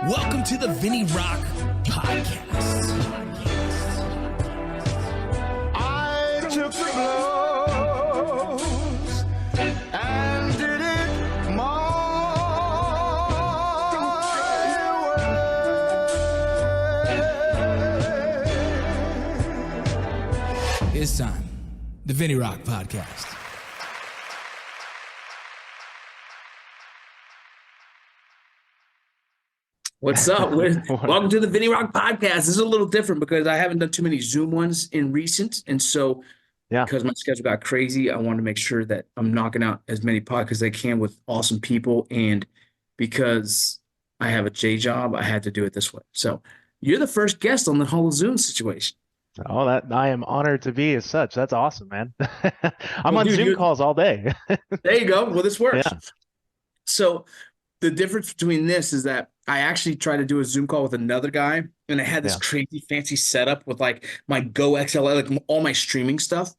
Welcome to the VinnyRoc podcast. I took the blows and did it my way. It's time. The VinnyRoc podcast. What's up? Welcome to the VinnyRoc podcast. This is a little different because I haven't done too many Zoom ones in recent. And so because my schedule got crazy, I want to make sure that I'm knocking out as many podcasts as I can with awesome people. And because I have a day job, I had to do it this way. So you're the first guest on the whole Zoom situation. Oh, that I am honored to be as such. That's awesome, man. I'm on Zoom calls all day. There you go. Well, this works. Yeah. So the difference between this is that I actually tried to do a Zoom call with another guy, and I had this crazy fancy setup with like my Go XLR, like all my streaming stuff.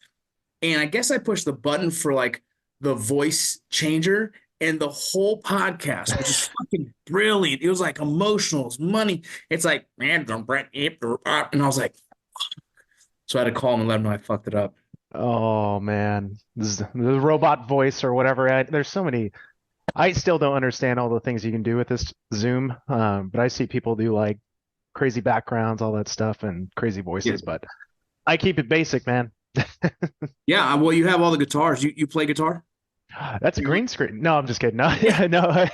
And I guess I pushed the button for like the voice changer, and the whole podcast, which is fucking brilliant. It was like emotional, it's money. It's like, man, and I was like, so I had to call him and let him know I fucked it up. Oh man, this is the robot voice or whatever. There's so many. I still don't understand all the things you can do with this Zoom, but I see people do like crazy backgrounds, all that stuff, and crazy voices. Yeah. But I keep it basic, man. Yeah, well, you have all the guitars. You play guitar? That's a green screen. No, I'm just kidding. No, yeah, no,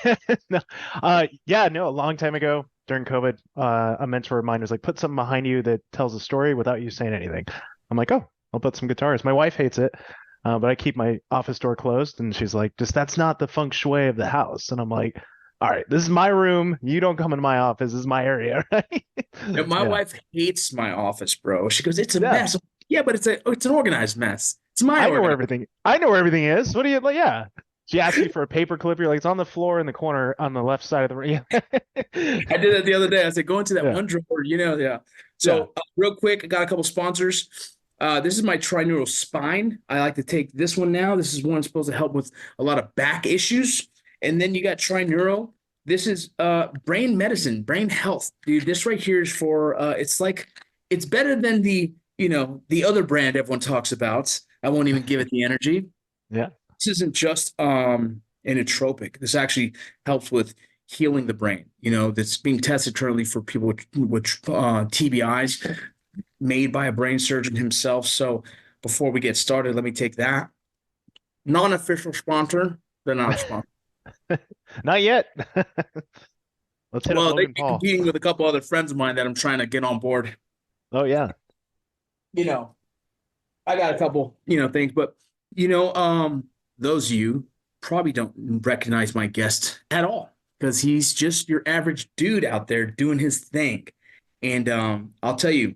no. A long time ago during COVID, a mentor of mine was like, "Put something behind you that tells a story without you saying anything." I'm like, "Oh, I'll put some guitars." My wife hates it. But I keep my office door closed, and she's like, that's not the feng shui of the house. And I'm like, all right, this is my room. You don't come into my office. This is my area, right? And my wife hates my office, bro. She goes, it's a mess. Yeah, but it's an organized mess. It's my I know where everything is. What do you like? Yeah. She asked me for a paper clip. You're like, it's on the floor in the corner on the left side of the room. I did that the other day. I said, go into that one drawer, yeah. So real quick, I got a couple sponsors. This is my trineural spine. I like to take this one now. This is one supposed to help with a lot of back issues. And then you got trineural. This is brain medicine, brain health. Dude, this right here is for it's better than the other brand everyone talks about. I won't even give it the energy. Yeah. This isn't just an nootropic. This actually helps with healing the brain. That's being tested currently for people with TBIs. Made by a brain surgeon himself. So before we get started, let me take that. Non-official sponsor. They're not a sponsor. Not yet. Let's hit they're competing with a couple other friends of mine that I'm trying to get on board. Oh yeah. I got a couple, things, but those of you probably don't recognize my guest at all because he's just your average dude out there doing his thing. And I'll tell you,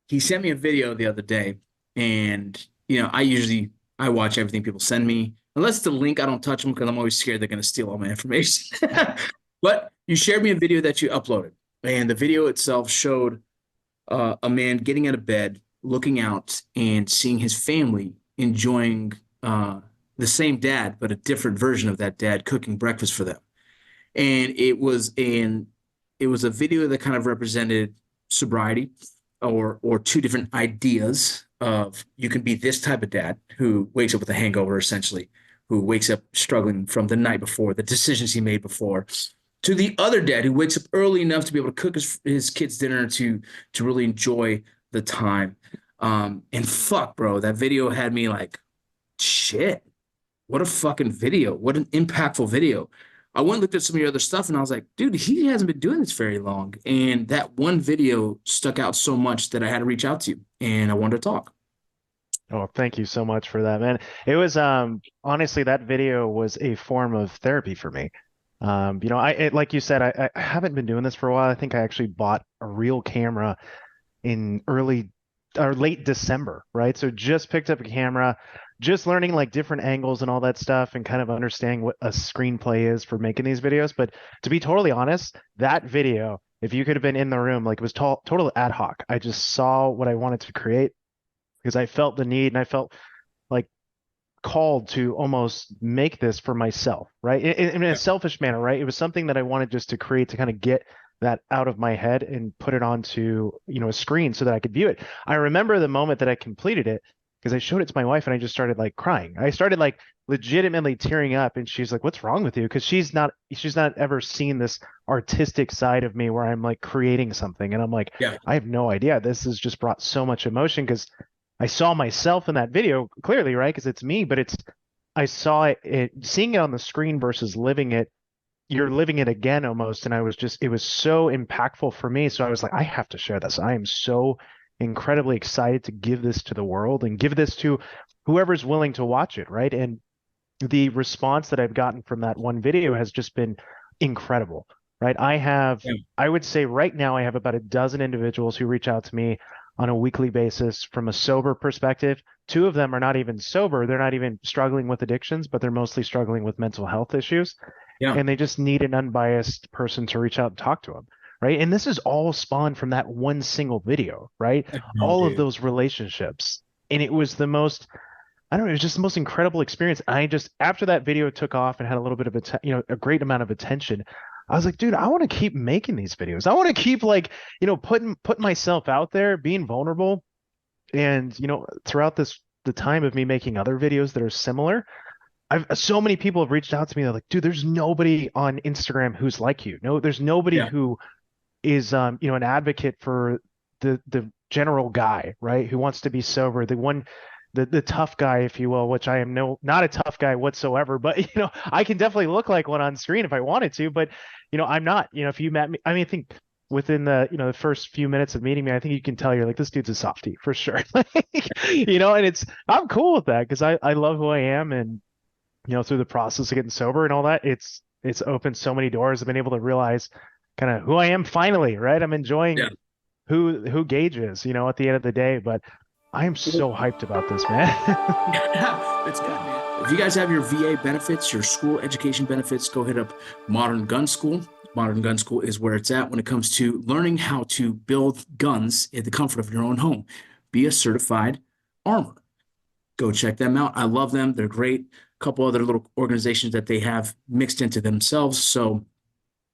he sent me a video the other day, and I watch everything people send me. Unless it's a link, I don't touch them because I'm always scared they're going to steal all my information. But you shared me a video that you uploaded, and the video itself showed a man getting out of bed, looking out, and seeing his family enjoying the same dad, but a different version of that dad cooking breakfast for them. And it was a video that kind of represented sobriety. Or two different ideas of you can be this type of dad who wakes up with a hangover, essentially, who wakes up struggling from the night before, the decisions he made before, to the other dad who wakes up early enough to be able to cook his kids dinner to really enjoy the time. And fuck, bro, that video had me like, shit, what a fucking video. What an impactful video. I went and looked at some of your other stuff, and I was like, dude, he hasn't been doing this very long. And that one video stuck out so much that I had to reach out to you, and I wanted to talk. Oh, thank you so much for that, man. It was honestly, that video was a form of therapy for me. Like you said, I haven't been doing this for a while. I think I actually bought a real camera in early or late December, right? So just picked up a camera, just learning like different angles and all that stuff and kind of understanding what a screenplay is for making these videos. But to be totally honest, that video, if you could have been in the room, like it was total ad hoc. I just saw what I wanted to create because I felt the need and I felt like called to almost make this for myself, right? In a selfish manner, right? It was something that I wanted just to create to kind of get that out of my head and put it onto, a screen so that I could view it. I remember the moment that I completed it because I showed it to my wife and I just started like crying. I started like legitimately tearing up, and she's like, "What's wrong with you?" Because she's not ever seen this artistic side of me where I'm like creating something, and I'm like, Yeah. I have no idea. This has just brought so much emotion because I saw myself in that video clearly, right? Because it's me, but I saw it seeing it on the screen versus living it. You're living it again almost, and it was so impactful for me. So I was like, I have to share this. I am so incredibly excited to give this to the world and give this to whoever's willing to watch it, right? And the response that I've gotten from that one video has just been incredible, right? I would say right now I have about a dozen individuals who reach out to me on a weekly basis from a sober perspective. Two of them are not even sober. They're not even struggling with addictions, but they're mostly struggling with mental health issues. Yeah. And they just need an unbiased person to reach out and talk to them, right? And this is all spawned from that one single video, right? No, All of dude. those relationships. And it was the most, I don't know, it was just the most incredible experience. I just, after that video took off and had a little bit of a great amount of attention, I was like, dude, I want to keep making these videos. I want to keep like, putting myself out there, being vulnerable. And, throughout the time of me making other videos that are similar, so many people have reached out to me. They're like, dude, there's nobody on Instagram who's like you. No, there's nobody Yeah. who is, an advocate for the general guy, right? Who wants to be sober, the tough guy, if you will, which I am not a tough guy whatsoever, but I can definitely look like one on screen if I wanted to, but I'm not. If you met me, I mean, I think within the first few minutes of meeting me, I think you can tell you're like, this dude's a softie for sure. And I'm cool with that because I love who I am, and through the process of getting sober and all that, it's opened so many doors. I've been able to realize kind of who I am finally, right? I'm enjoying Yeah. who Gage is, at the end of the day, but I am so hyped about this, man. It's good, man. If you guys have your VA benefits, your school education benefits, go hit up Modern Gun School. Modern Gun School is where it's at when it comes to learning how to build guns in the comfort of your own home. Be a certified armor. Go check them out. I love them. They're great. A couple other little organizations that they have mixed into themselves. So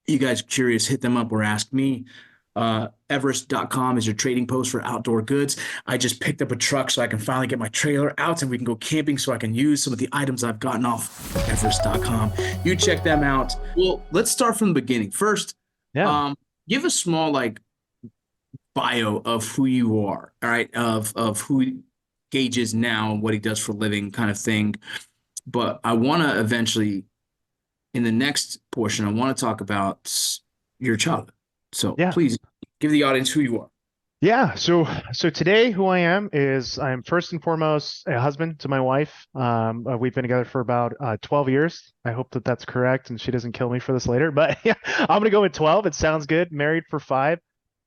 you guys are curious, hit them up or ask me. Everest.com is your trading post for outdoor goods. I just picked up a truck so I can finally get my trailer out and we can go camping so I can use some of the items I've gotten off Everest.com. You check them out. Well, let's start from the beginning. First, Yeah. give a small bio of who you are, all right, of who Gage is now, what he does for a living kind of thing. But I want to eventually, in the next portion, I want to talk about your childhood. So Yeah. please give the audience who you are. Yeah. So today, who I am is I'm first and foremost a husband to my wife. We've been together for about 12 years. I hope that that's correct and she doesn't kill me for this later. But yeah, I'm gonna go with 12. It sounds good. Married for 5.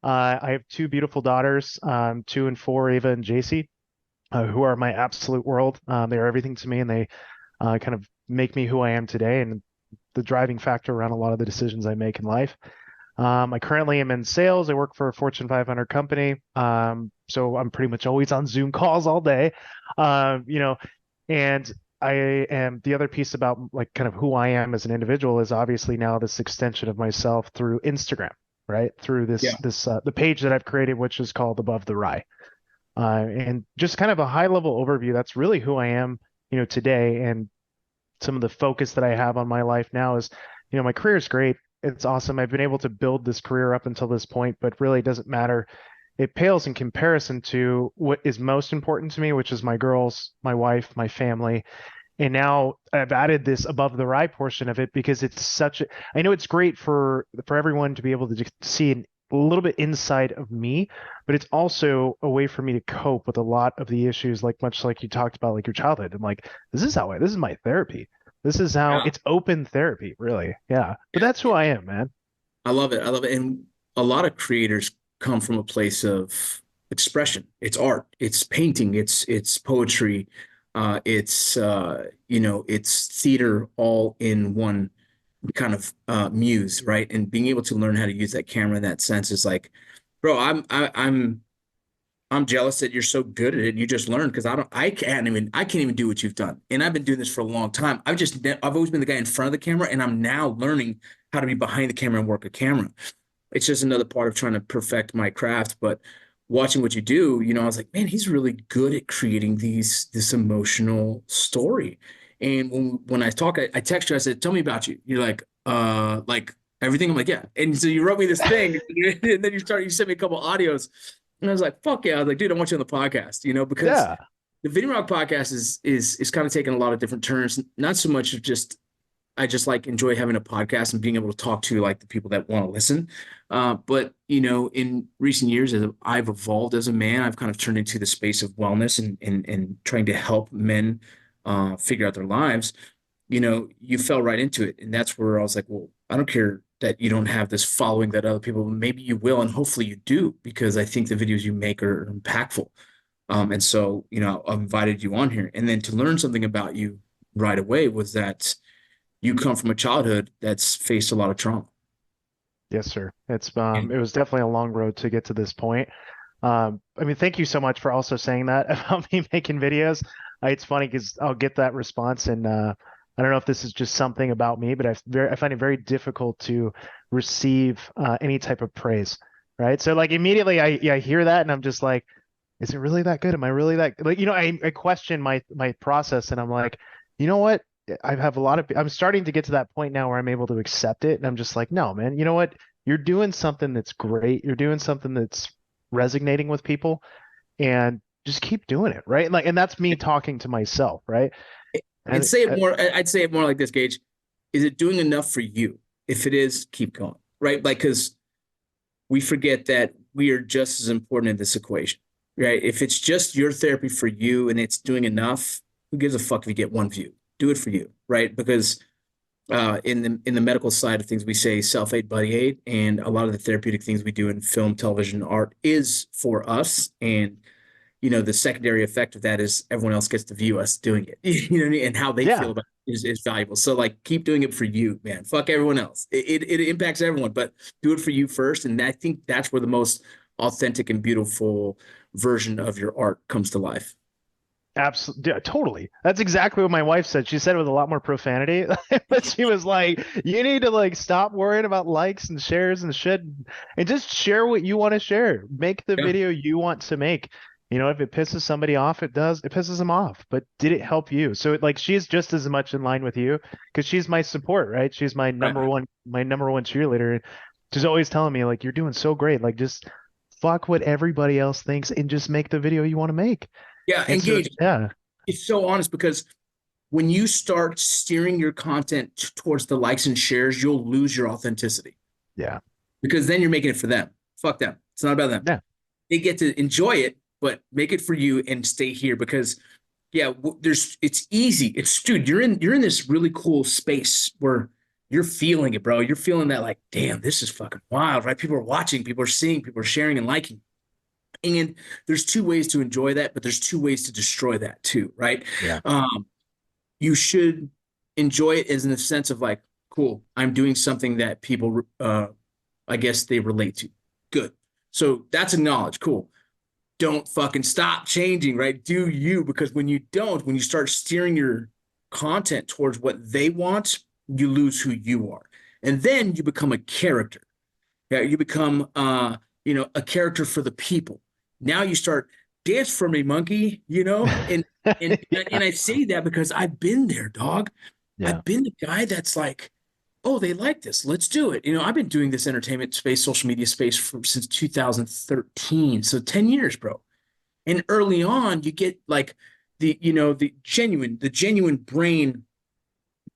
I have 2 beautiful daughters, 2 and 4, Ava and JC, who are my absolute world. They are everything to me, and they kind of make me who I am today, and the driving factor around a lot of the decisions I make in life. I currently am in sales. I work for a Fortune 500 company. So I'm pretty much always on Zoom calls all day. And I am the other piece about like kind of who I am as an individual is obviously now this extension of myself through Instagram, right? Through the page that I've created, which is called Above the Rye. And just kind of a high level overview. That's really who I am, today. And some of the focus that I have on my life now is, my career is great. It's awesome. I've been able to build this career up until this point, but really it doesn't matter. It pales in comparison to what is most important to me, which is my girls, my wife, my family. And now I've added this above the rye portion of it because I know it's great for everyone to be able to just see a little bit inside of me, but it's also a way for me to cope with a lot of the issues, like much like you talked about, like your childhood. I'm like, this is my therapy. This is how it's open therapy, really. Yeah. But that's who I am, man. I love it. I love it. And a lot of creators come from a place of expression. It's art, it's painting, it's poetry, it's it's theater all in one kind of muse, right? And being able to learn how to use that camera in that sense is like, bro, I'm jealous that you're so good at it. You just learned because I can't even do what you've done. And I've been doing this for a long time. I've always been the guy in front of the camera, and I'm now learning how to be behind the camera and work a camera. it's just another part of trying to perfect my craft. But watching what you do, I was like, man, he's really good at creating this emotional story. And when I talk, I text you, I said, tell me about you. You're like everything. I'm like, yeah. And so you wrote me this thing, and then you sent me a couple audios, and I was like, fuck yeah. I was like, dude, I want you on the podcast, because Yeah. the VinnyRoc podcast is kind of taking a lot of different turns. Not so much of just I just like enjoy having a podcast and being able to talk to like the people that want to listen. But in recent years, as I've evolved as a man, I've kind of turned into the space of wellness and trying to help men figure out their lives. You fell right into it, and that's where I was like, well, I don't care that you don't have this following that other people, maybe you will, and hopefully you do, because I think the videos you make are impactful. And so, I invited you on here, and then to learn something about you right away was that you come from a childhood that's faced a lot of trauma. Yes, sir. It And was definitely a long road to get to this point. I mean, thank you so much for also saying that about me making videos. It's funny because I'll get that response, and I don't know if this is just something about me, but I find it very difficult to receive any type of praise, right? So like immediately I hear that, and I'm just like, is it really that good? Am I really that like, I question my process, and I'm like, you know what? I have a lot of, I'm starting to get to that point now where I'm able to accept it. And I'm just like, no, man, you know what? You're doing something that's great. You're doing something that's resonating with people, and just keep doing it. Right. Like, and that's me talking to myself. Right. I'd And say it more, I'd say it more like this, Gage. Is it doing enough for you? If it is, keep going. Right. Like, because we forget that we are just as important in this equation. Right. If it's just your therapy for you and it's doing enough, who gives a fuck if you get one view? Do it for you, right? Because in the medical side of things, we say self-aid, buddy aid, and a lot of the therapeutic things we do in film, television, art is for us. And the secondary effect of that is everyone else gets to view us doing it. You know what I mean? And how they yeah, feel about it is valuable. So like, keep doing it for you, man. Fuck everyone else. It impacts everyone, but do it for you first. And I think that's where the most authentic and beautiful version of your art comes to life. absolutely. Yeah, totally. That's exactly what my wife said. She said it with a lot more profanity, but she was like, you need to like stop worrying about likes and shares and shit, and just share what you want to share. Make the Yeah. video you want to make. If it pisses somebody off, it pisses them off. But did it help you? So like she's just as much in line with you because she's my support, right? She's my number Right. one cheerleader. She's always telling me like, you're doing so great. Like just fuck what everybody else thinks and just make the video you want to make. Yeah. And so Engage. yeah, It's so honest because when you start steering your content towards the likes and shares, you'll lose your authenticity yeah, because then you're making it for them. Fuck them. It's not about them. yeah. They get to enjoy it, but make it for you and stay here because yeah, it's easy. It's dude, you're in this really cool space where you're feeling it, bro. You're feeling that like, damn, this is fucking wild, right? People are watching, people are seeing, people are sharing and liking. And there's two ways to enjoy that, but there's two ways to destroy that too, right? Yeah. You should enjoy it as in the sense of like, cool, I'm doing something that people, I guess they relate to. Good. So that's acknowledged. Cool. Don't fucking stop changing, right? Do you, because when you don't, when you start steering your content towards what they want, you lose who you are. And then you become a character. Yeah, you become a character for the people. Now you start dance for me, monkey, and I say that because I've been there, dog. Yeah. I've been the guy that's like, oh, they like this. Let's do it. I've been doing this entertainment space, social media space since 2013. So 10 years, bro. And early on, you get like the genuine brain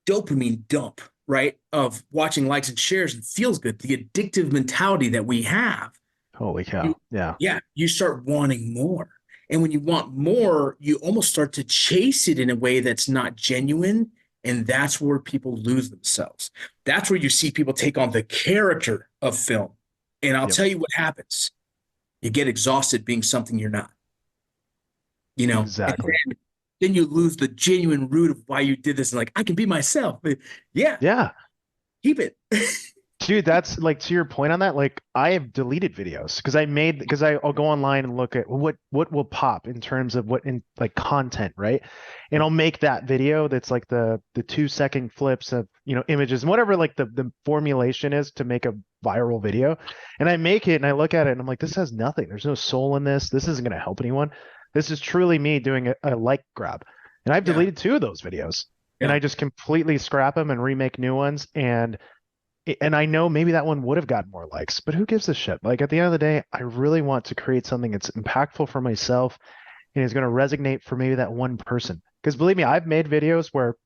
dopamine dump, right? Of watching likes and shares and feels good, the addictive mentality that we have. Holy cow. Yeah. Yeah, you start wanting more. And when you want more, you almost start to chase it in a way that's not genuine. And that's where people lose themselves. That's where you see people take on the character of film. And I'll Yep. tell you what happens. You get exhausted being something you're not. Exactly. And then you lose the genuine root of why you did this. And like, I can be myself. Yeah, Yeah. keep it. Dude, that's like to your point on that. Like I have deleted videos because I'll go online and look at what will pop in terms of what in like content, right? And I'll make that video that's like the 2-second flips of images and whatever like the formulation is to make a viral video. And I make it and I look at it and I'm like, this has nothing. There's no soul in this. This isn't going to help anyone. This is truly me doing a like grab. And I've Yeah. deleted 2 of those videos and Yeah. I just completely scrap them and remake new ones. And I know maybe that one would have gotten more likes, but who gives a shit? Like at the end of the day, I really want to create something that's impactful for myself and is going to resonate for maybe that one person. Because believe me, I've made videos where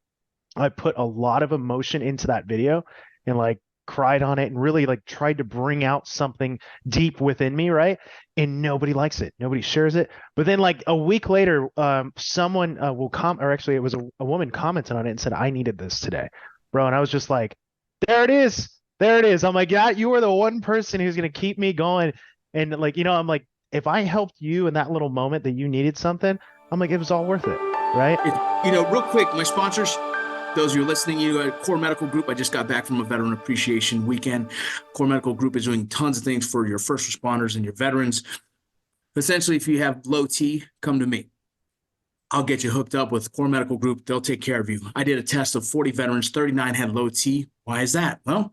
I put a lot of emotion into that video and like cried on it and really like tried to bring out something deep within me, right? And nobody likes it. Nobody shares it. But then like a week later, someone will comment, or actually it was a woman commented on it and said, I needed this today, bro. And I was just like, there it is. There it is. I'm like, yeah, you are the one person who's going to keep me going. And like, I'm like, if I helped you in that little moment that you needed something, I'm like, it was all worth it. Right. Real quick, my sponsors, those of you listening, Core Medical Group. I just got back from a veteran appreciation weekend. Core Medical Group is doing tons of things for your first responders and your veterans. Essentially, if you have low T, come to me. I'll get you hooked up with Core Medical Group. They'll take care of you. I did a test of 40 veterans, 39 had low T. Why is that? Well,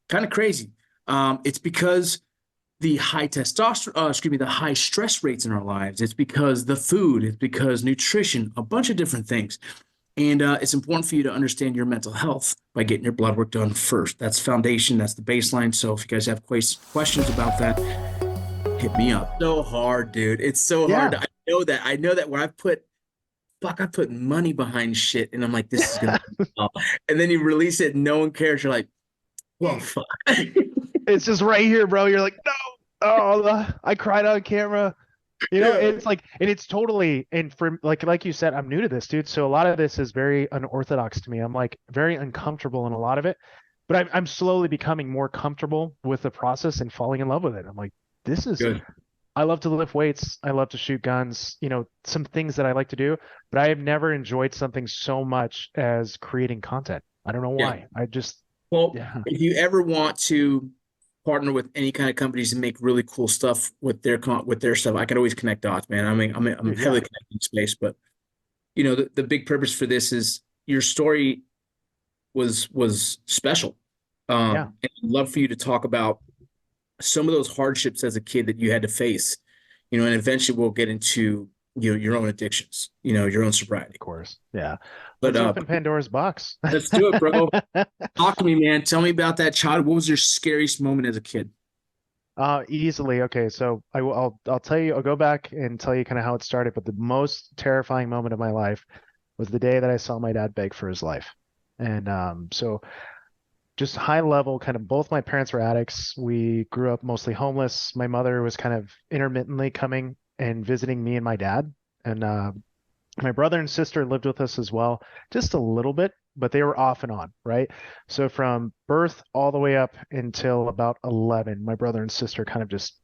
kind of crazy. It's because the high testosterone, the high stress rates in our lives. It's because the food, it's because nutrition, a bunch of different things. And it's important for you to understand your mental health by getting your blood work done first. That's foundation. That's the baseline. So if you guys have questions about that, hit me up. So hard, dude. It's so hard. I know that where I put money behind shit, and I'm like, this is gonna be well. And then you release it, and no one cares. You're like, well, fuck. It's just right here, bro. You're like, no. Oh, I cried on camera. It's like, and it's totally, and for like you said, I'm new to this, dude. So a lot of this is very unorthodox to me. I'm like very uncomfortable in a lot of it, but I'm slowly becoming more comfortable with the process and falling in love with it. I'm like, this is Good. I love to lift weights. I love to shoot guns, some things that I like to do, but I have never enjoyed something so much as creating content. I don't know why. Yeah. If you ever want to partner with any kind of companies and make really cool stuff with their stuff, I can always connect dots, man. I'm heavily connected in space, but the big purpose for this is your story was special. And I'd love for you to talk about some of those hardships as a kid that you had to face, and eventually we'll get into, your own addictions, your own sobriety. Of course. Yeah. But let's open Pandora's box. Let's do it, bro. Talk to me, man. Tell me about that child. What was your scariest moment as a kid? Easily. Okay. So I'll tell you, I'll go back and tell you kind of how it started, but the most terrifying moment of my life was the day that I saw my dad beg for his life. And, so just high level, kind of both my parents were addicts. We grew up mostly homeless. My mother was kind of intermittently coming and visiting me and my dad. And my brother and sister lived with us as well, just a little bit, but they were off and on, right? So from birth all the way up until about 11, my brother and sister kind of just,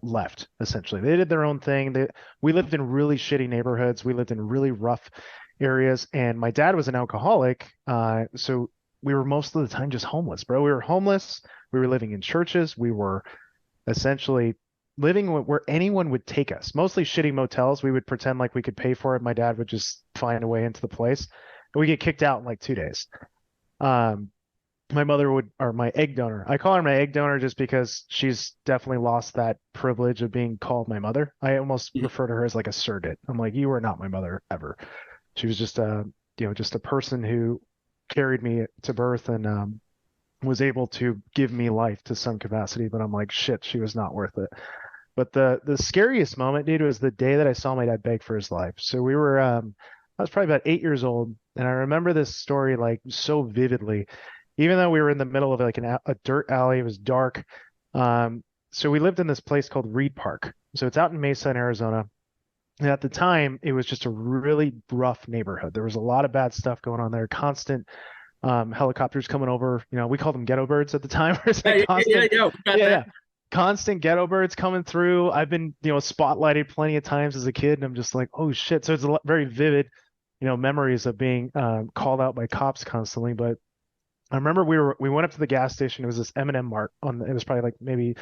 left essentially. They did their own thing. We lived in really shitty neighborhoods. We lived in really rough areas. And my dad was an alcoholic. So we were most of the time just homeless, bro. We were homeless. We were living in churches. We were essentially living where anyone would take us, mostly shitty motels. We would pretend like we could pay for it. My dad would just find a way into the place, and we get kicked out in like 2 days. My mother or my egg donor, I call her my egg donor just because she's definitely lost that privilege of being called my mother. I almost refer to her as like a surrogate. I'm like, you are not my mother ever. She was just just a person who carried me to birth and was able to give me life to some capacity, but I'm like, shit, she was not worth it. But the scariest moment, dude, was the day that I saw my dad beg for his life. So we were I was probably about 8 years old, and I remember this story like so vividly, even though we were in the middle of like a dirt alley. It was dark. So we lived in this place called Reed Park. So it's out in Mesa in Arizona. And at the time, it was just a really rough neighborhood. There was a lot of bad stuff going on there. Constant helicopters coming over. We called them ghetto birds at the time. Constant ghetto birds coming through. I've been, spotlighted plenty of times as a kid, and I'm just like, oh shit. So it's very vivid, memories of being called out by cops constantly. But I remember we went up to the gas station. It was this M&M Mart it was probably like maybe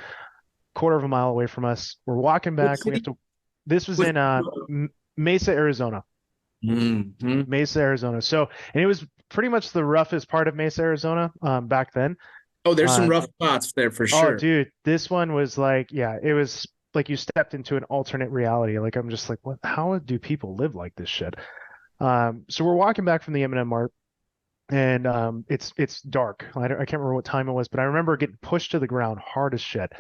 quarter of a mile away from us. We're walking back. This was in Mesa, Arizona. Mm-hmm. Mesa, Arizona. So, and it was pretty much the roughest part of Mesa, Arizona back then. Oh, there's some Uh, rough spots there for oh, sure. dude, this one was like, yeah, it was like you stepped into an alternate reality. Like I'm just like, what? How do people live like this shit? So we're walking back from the M&M Mart, and it's dark. I can't remember what time it was, but I remember getting pushed to the ground hard as shit.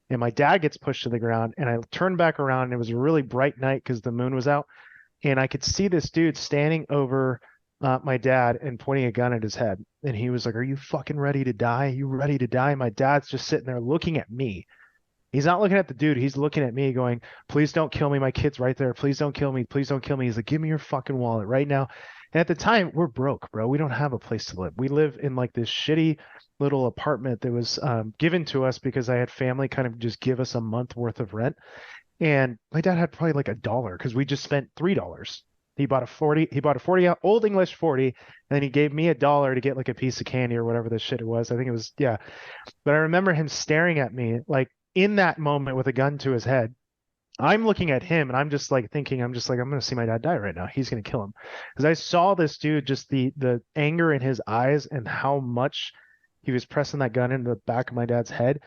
And my dad gets pushed to the ground, and I turned back around, and it was a really bright night because the moon was out, and I could see this dude standing over my dad and pointing a gun at his head. And he was like, "Are you fucking ready to die? Are you ready to die?" My dad's just sitting there looking at me. He's not looking at the dude. He's looking at me going, "Please don't kill me. My kid's right there. Please don't kill me. Please don't kill me." He's like, "Give me your fucking wallet right now." And at the time, we're broke, bro. We don't have a place to live. We live in like this shitty little apartment that was given to us because I had family kind of just give us a month worth of rent. And my dad had probably like $1 because we just spent $3. He bought a 40 old English 40, and then he gave me $1 to get like a piece of candy or whatever the shit it was. I think it was, yeah. But I remember him staring at me like in that moment with a gun to his head. I'm looking at him and I'm just like thinking, I'm just like, I'm gonna see my dad die right now. He's gonna kill him. Because I saw this dude, just the anger in his eyes and how much he was pressing that gun into the back of my dad's head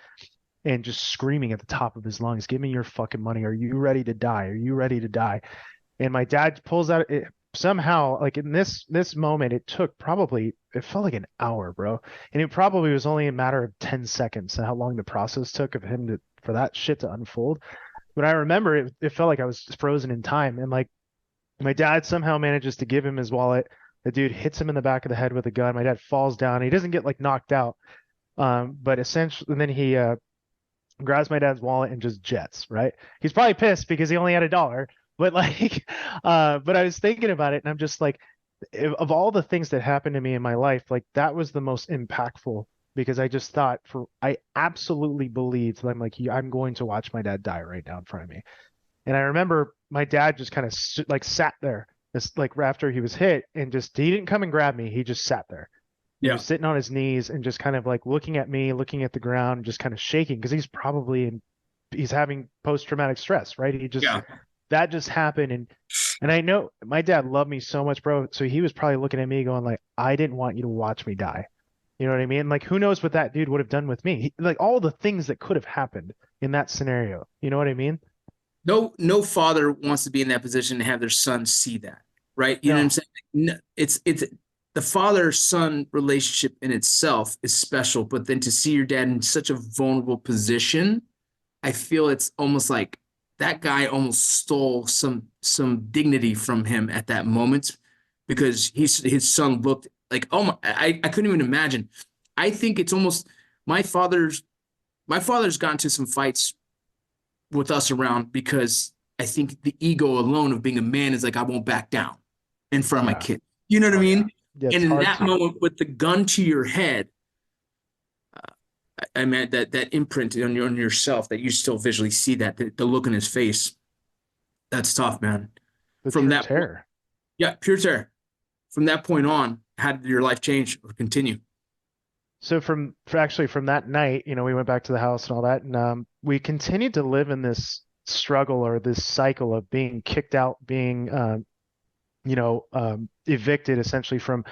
and just screaming at the top of his lungs, "Give me your fucking money. Are you ready to die? Are you ready to die?" And my dad pulls out it, somehow, like in this moment, it took probably, it felt like an hour, bro. And it probably was only a matter of 10 seconds how long the process took of him to for that shit to unfold. But I remember it felt like I was frozen in time. And like my dad somehow manages to give him his wallet. The dude hits him in the back of the head with a gun. My dad falls down. He doesn't get like knocked out. But essentially, and then he grabs my dad's wallet and just jets, right? He's probably pissed because he only had $1. But like, but I was thinking about it and I'm just like, of all the things that happened to me in my life, like that was the most impactful because I just thought I absolutely believed that I'm like, I'm going to watch my dad die right now in front of me. And I remember my dad just kind of like sat there, just like after he was hit and just, he didn't come and grab me. He just sat there. He Yeah. was sitting on his knees and just kind of like looking at me, looking at the ground, just kind of shaking because he's having post-traumatic stress, right? Yeah. That just happened. And I know my dad loved me so much, bro. So he was probably looking at me going like, I didn't want you to watch me die. You know what I mean? Like, who knows what that dude would have done with me? Like all the things that could have happened in that scenario. You know what I mean? No father wants to be in that position to have their son see that, right? You know what I'm No. saying? No, it's the father-son relationship in itself is special, but then to see your dad in such a vulnerable position, I feel it's almost like that guy almost stole some dignity from him at that moment because his son looked like, oh my, I couldn't even imagine. I think it's almost my father's my father's gotten to some fights with us around because I think the ego alone of being a man is like, I won't back down in front of my Yeah. kid. You know what I Oh yeah. mean? Yeah, And it's in hard that to. moment with the gun to your head, I meant that imprint on yourself that you still visually see that the look in his face. That's tough, man. The From pure that point, terror. yeah, pure terror. From that point on, how did your life change or continue? So actually from that night, we went back to the house and all that, and we continued to live in this struggle or this cycle of being kicked out, being evicted essentially from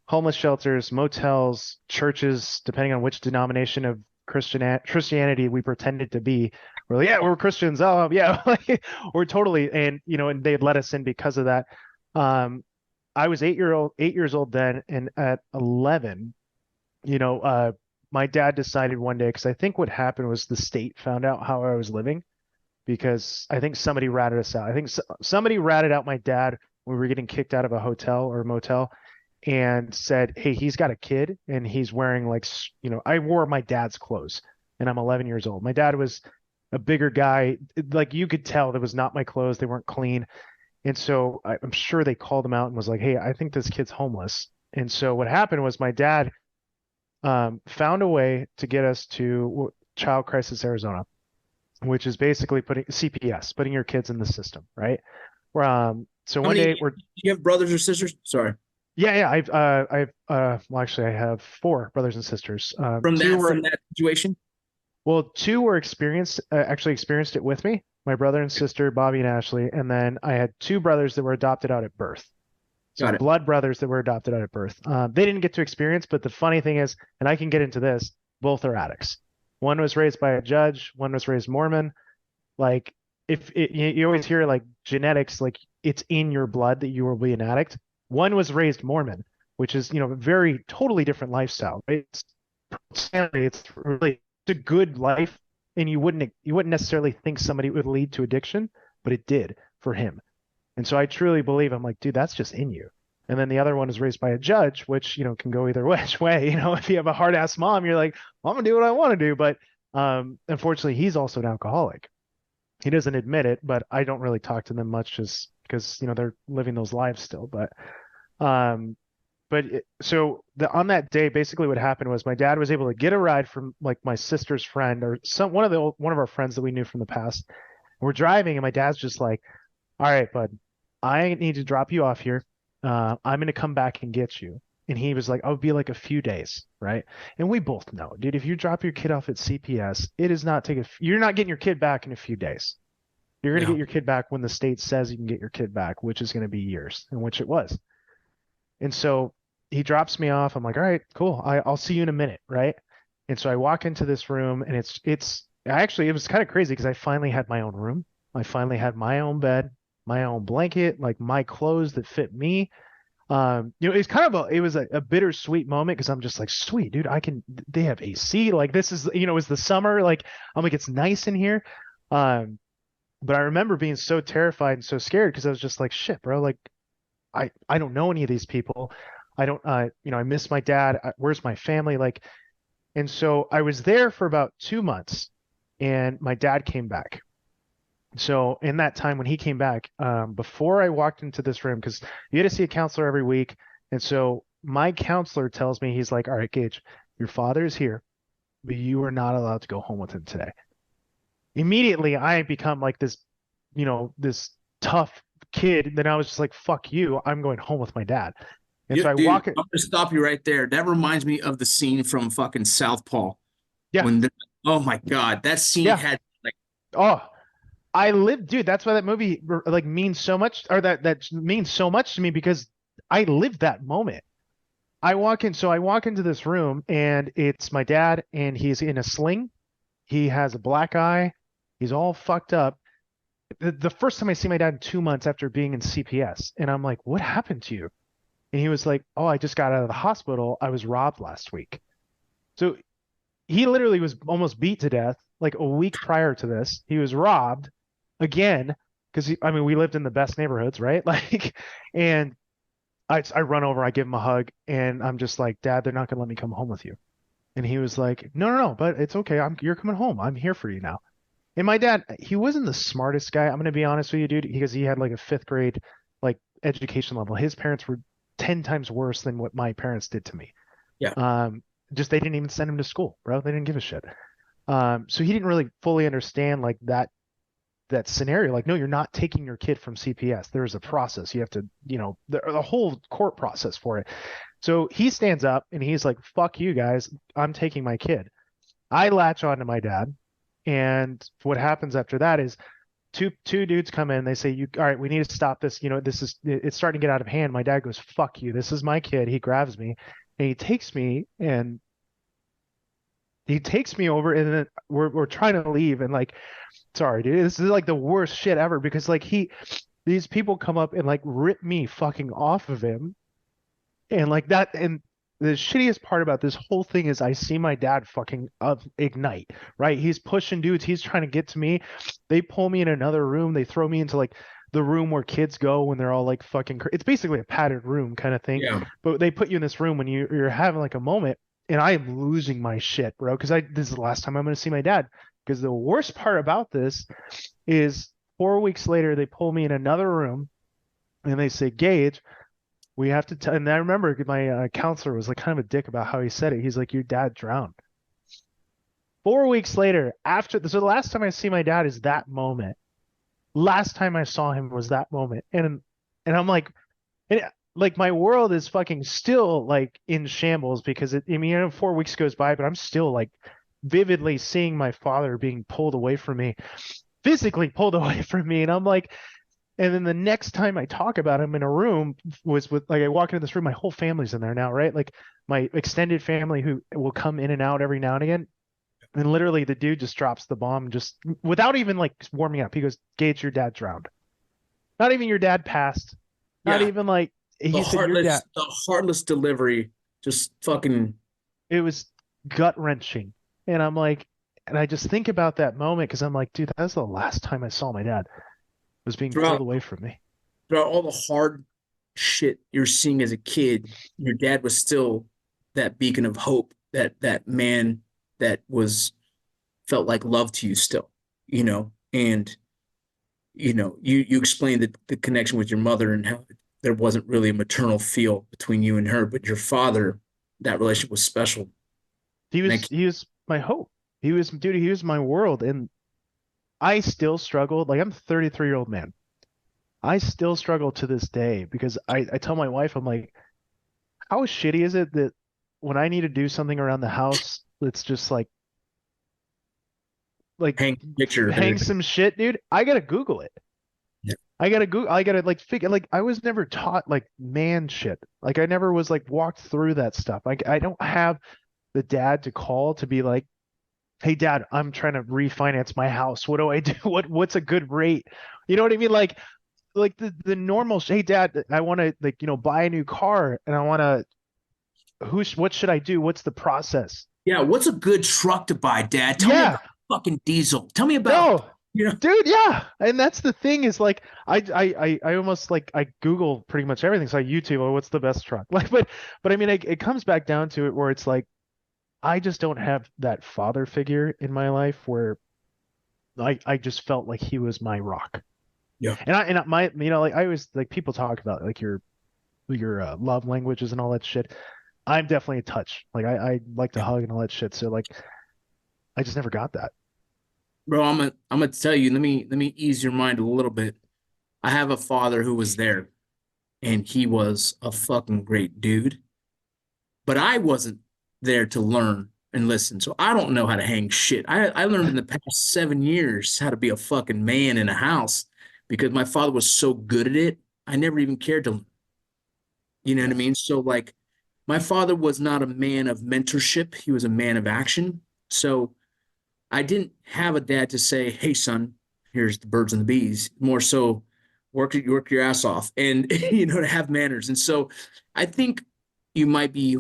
homeless shelters, motels, churches, depending on which denomination of Christianity we pretended to be. We're like, yeah, we're Christians. Oh, yeah, we're totally, and they had let us in because of that. Um, I was 8 years old then, and at 11, you know, uh, my dad decided one day, because I think what happened was the state found out how I was living because I think somebody ratted us out. I think somebody ratted out my dad when we were getting kicked out of a hotel or a motel and said, "Hey, he's got a kid and he's wearing like, I wore my dad's clothes and I'm 11 years old. My dad was a bigger guy. Like you could tell that was not my clothes. They weren't clean. And so I'm sure they called him out and was like, "Hey, I think this kid's homeless." And so what happened was my dad found a way to get us to Child Crisis Arizona, which is basically putting CPS, putting your kids in the system, right? So How one many? day Do you have brothers or sisters? Sorry. yeah, well, actually, I have four brothers and sisters. From that situation. Well, two were actually experienced it with me, my brother and sister, Bobby and Ashley, and then I had two brothers that were adopted out at birth. So Got it. blood brothers that were adopted out at birth. They didn't get to experience, but the funny thing is, and I can get into this, both are addicts. One was raised by a judge, one was raised Mormon. Like, if it, you always hear like genetics, like it's in your blood that you will be an addict. One was raised Mormon, which is, a very totally different lifestyle. Right? It's really it's a good life, and you wouldn't necessarily think somebody would lead to addiction, but it did for him. And so I truly believe, I'm like, dude, that's just in you. And then the other one is raised by a judge, which, can go either which way. If you have a hard ass mom, you're like, well, I'm gonna do what I want to do. But unfortunately, he's also an alcoholic. He doesn't admit it, but I don't really talk to them much just because, they're living those lives still. On that day, basically what happened was my dad was able to get a ride from like my sister's friend or one of our friends that we knew from the past. We're driving and my dad's just like, all right, bud, I need to drop you off here. I'm going to come back and get you. And he was like, I'll be like a few days, right? And we both know, dude, if you drop your kid off at CPS, it is not you're not getting your kid back in a few days. You're going to get your kid back when the state says you can get your kid back, which is going to be years, in which it was. And so he drops me off. I'm like, all right, cool. I'll see you in a minute, right? And so I walk into this room, and it was kind of crazy because I finally had my own room. I finally had my own bed, my own blanket, like my clothes that fit me. It's kind of a bittersweet moment because I'm just like, sweet, dude, they have AC. Like this is, it's the summer. Like I'm like, it's nice in here. But I remember being so terrified and so scared because I was just like, shit, bro. Like I don't know any of these people. I don't, I miss my dad. Where's my family? Like, and so I was there for about 2 months and my dad came back. So in that time when he came back, before I walked into this room, because you had to see a counselor every week. And so my counselor tells me, he's like, all right, Gage, your father is here, but you are not allowed to go home with him today. Immediately, I become like this, this tough kid. Then I was just like, fuck you. I'm going home with my dad. And so I Dude, walk. I'm gonna stop you right there. That reminds me of the scene from fucking Southpaw. Yeah. Oh my God, that scene Yeah. had like, Oh, I lived, dude. That's why that movie like means so much, or that means so much to me because I lived that moment. I walk into this room and it's my dad and he's in a sling. He has a black eye. He's all fucked up. The first time I see my dad in 2 months after being in CPS, and I'm like, what happened to you? And he was like, oh, I just got out of the hospital. I was robbed last week. So he literally was almost beat to death like a week prior to this. He was robbed again because we lived in the best neighborhoods, right? Like, and I run over, I give him a hug, and I'm just like, Dad, they're not gonna let me come home with you. And he was like, no, but it's okay. You're coming home. I'm here for you now. And my dad, he wasn't the smartest guy. I'm gonna be honest with you, dude, because he had like a 5th grade like education level. His parents were 10 times worse than what my parents did to me. yeah. Just they didn't even send him to school, bro. They didn't give a shit. So he didn't really fully understand like that scenario. Like, no, you're not taking your kid from CPS. There is a process. You have to, the whole court process for it. So he stands up and he's like, fuck you guys. I'm taking my kid. I latch on to my dad. And what happens after that is two dudes come in. They say, all right, we need to stop this. It's starting to get out of hand. My dad goes, fuck you. This is my kid. He grabs me and he takes me over, and then we're trying to leave. And like, sorry, dude, this is like the worst shit ever because like these people come up and like rip me fucking off of him. And like that, and the shittiest part about this whole thing is I see my dad fucking ignite, right? He's pushing dudes. He's trying to get to me. They pull me in another room. They throw me into like the room where kids go when they're all like fucking, it's basically a padded room kind of thing. Yeah. But they put you in this room when you're having like a moment, and I am losing my shit, bro. Because this is the last time I'm going to see my dad. Because the worst part about this is 4 weeks later, they pull me in another room and they say, Gage, we have to and I remember my counselor was like kind of a dick about how he said it. He's like, your dad drowned. 4 weeks later, so the last time I see my dad is that moment. Last time I saw him was that moment. And I'm like, like my world is fucking still like in shambles because 4 weeks goes by, but I'm still like vividly seeing my father being pulled away from me, physically pulled away from me. And I'm like, And then the next time I talk about him in a room was with like I walk into this room, my whole family's in there now, right? Like my extended family who will come in and out every now and again. And literally the dude just drops the bomb just without even like warming up. He goes, Gage, your dad drowned. Not even your dad passed. Not Yeah, even like he said your dad. the heartless delivery, just fucking. It was gut wrenching. And I'm like, and I just think about that moment because I'm like, dude, that was the last time I saw my dad was being pulled Throughout away from me. throughout all the hard shit you're seeing as a kid, your dad was still that beacon of hope, that man that was felt like love to you still, and you explained the connection with your mother and how there wasn't really a maternal feel between you and her, but your father, that relationship was special. He was my hope. He was dude, he was my world. And I still struggled. Like I'm a 33-year-old man. I still struggle to this day because I tell my wife, I'm like, how shitty is it that when I need to do something around the house, it's just like Hang picture. hang some shit, dude. I gotta Google it. Yeah. I gotta like figure like I was never taught like man shit. Like I never was like walked through that stuff. Like I don't have the dad to call to be like, hey dad, I'm trying to refinance my house. What do I do? What's a good rate? You know what I mean? Like the normal, hey dad, I want to like, buy a new car and I want to what should I do? What's the process? Yeah, what's a good truck to buy, Dad? Tell me Yeah, about fucking diesel. Tell me about, no, you know, dude, yeah. And that's the thing is like I almost like I Google pretty much everything. So I YouTube, oh, what's the best truck? Like, but I mean it comes back down to it where it's like I just don't have that father figure in my life where I just felt like he was my rock. yeah. My like I always like people talk about like your love languages and all that shit. I'm definitely a touch. Like I like to hug and all that shit. So like I just never got that. Bro, I'm gonna tell you, let me ease your mind a little bit. I have a father who was there and he was a fucking great dude, but I wasn't there to learn and listen. So I don't know how to hang shit. I learned in the past 7 years how to be a fucking man in a house because my father was so good at it. I never even cared to learn. You know what I Yes. mean? So like my father was not a man of mentorship. He was a man of action. So I didn't have a dad to say, "Hey son, here's the birds and the bees." More so work your ass off and to have manners. And so I think you might be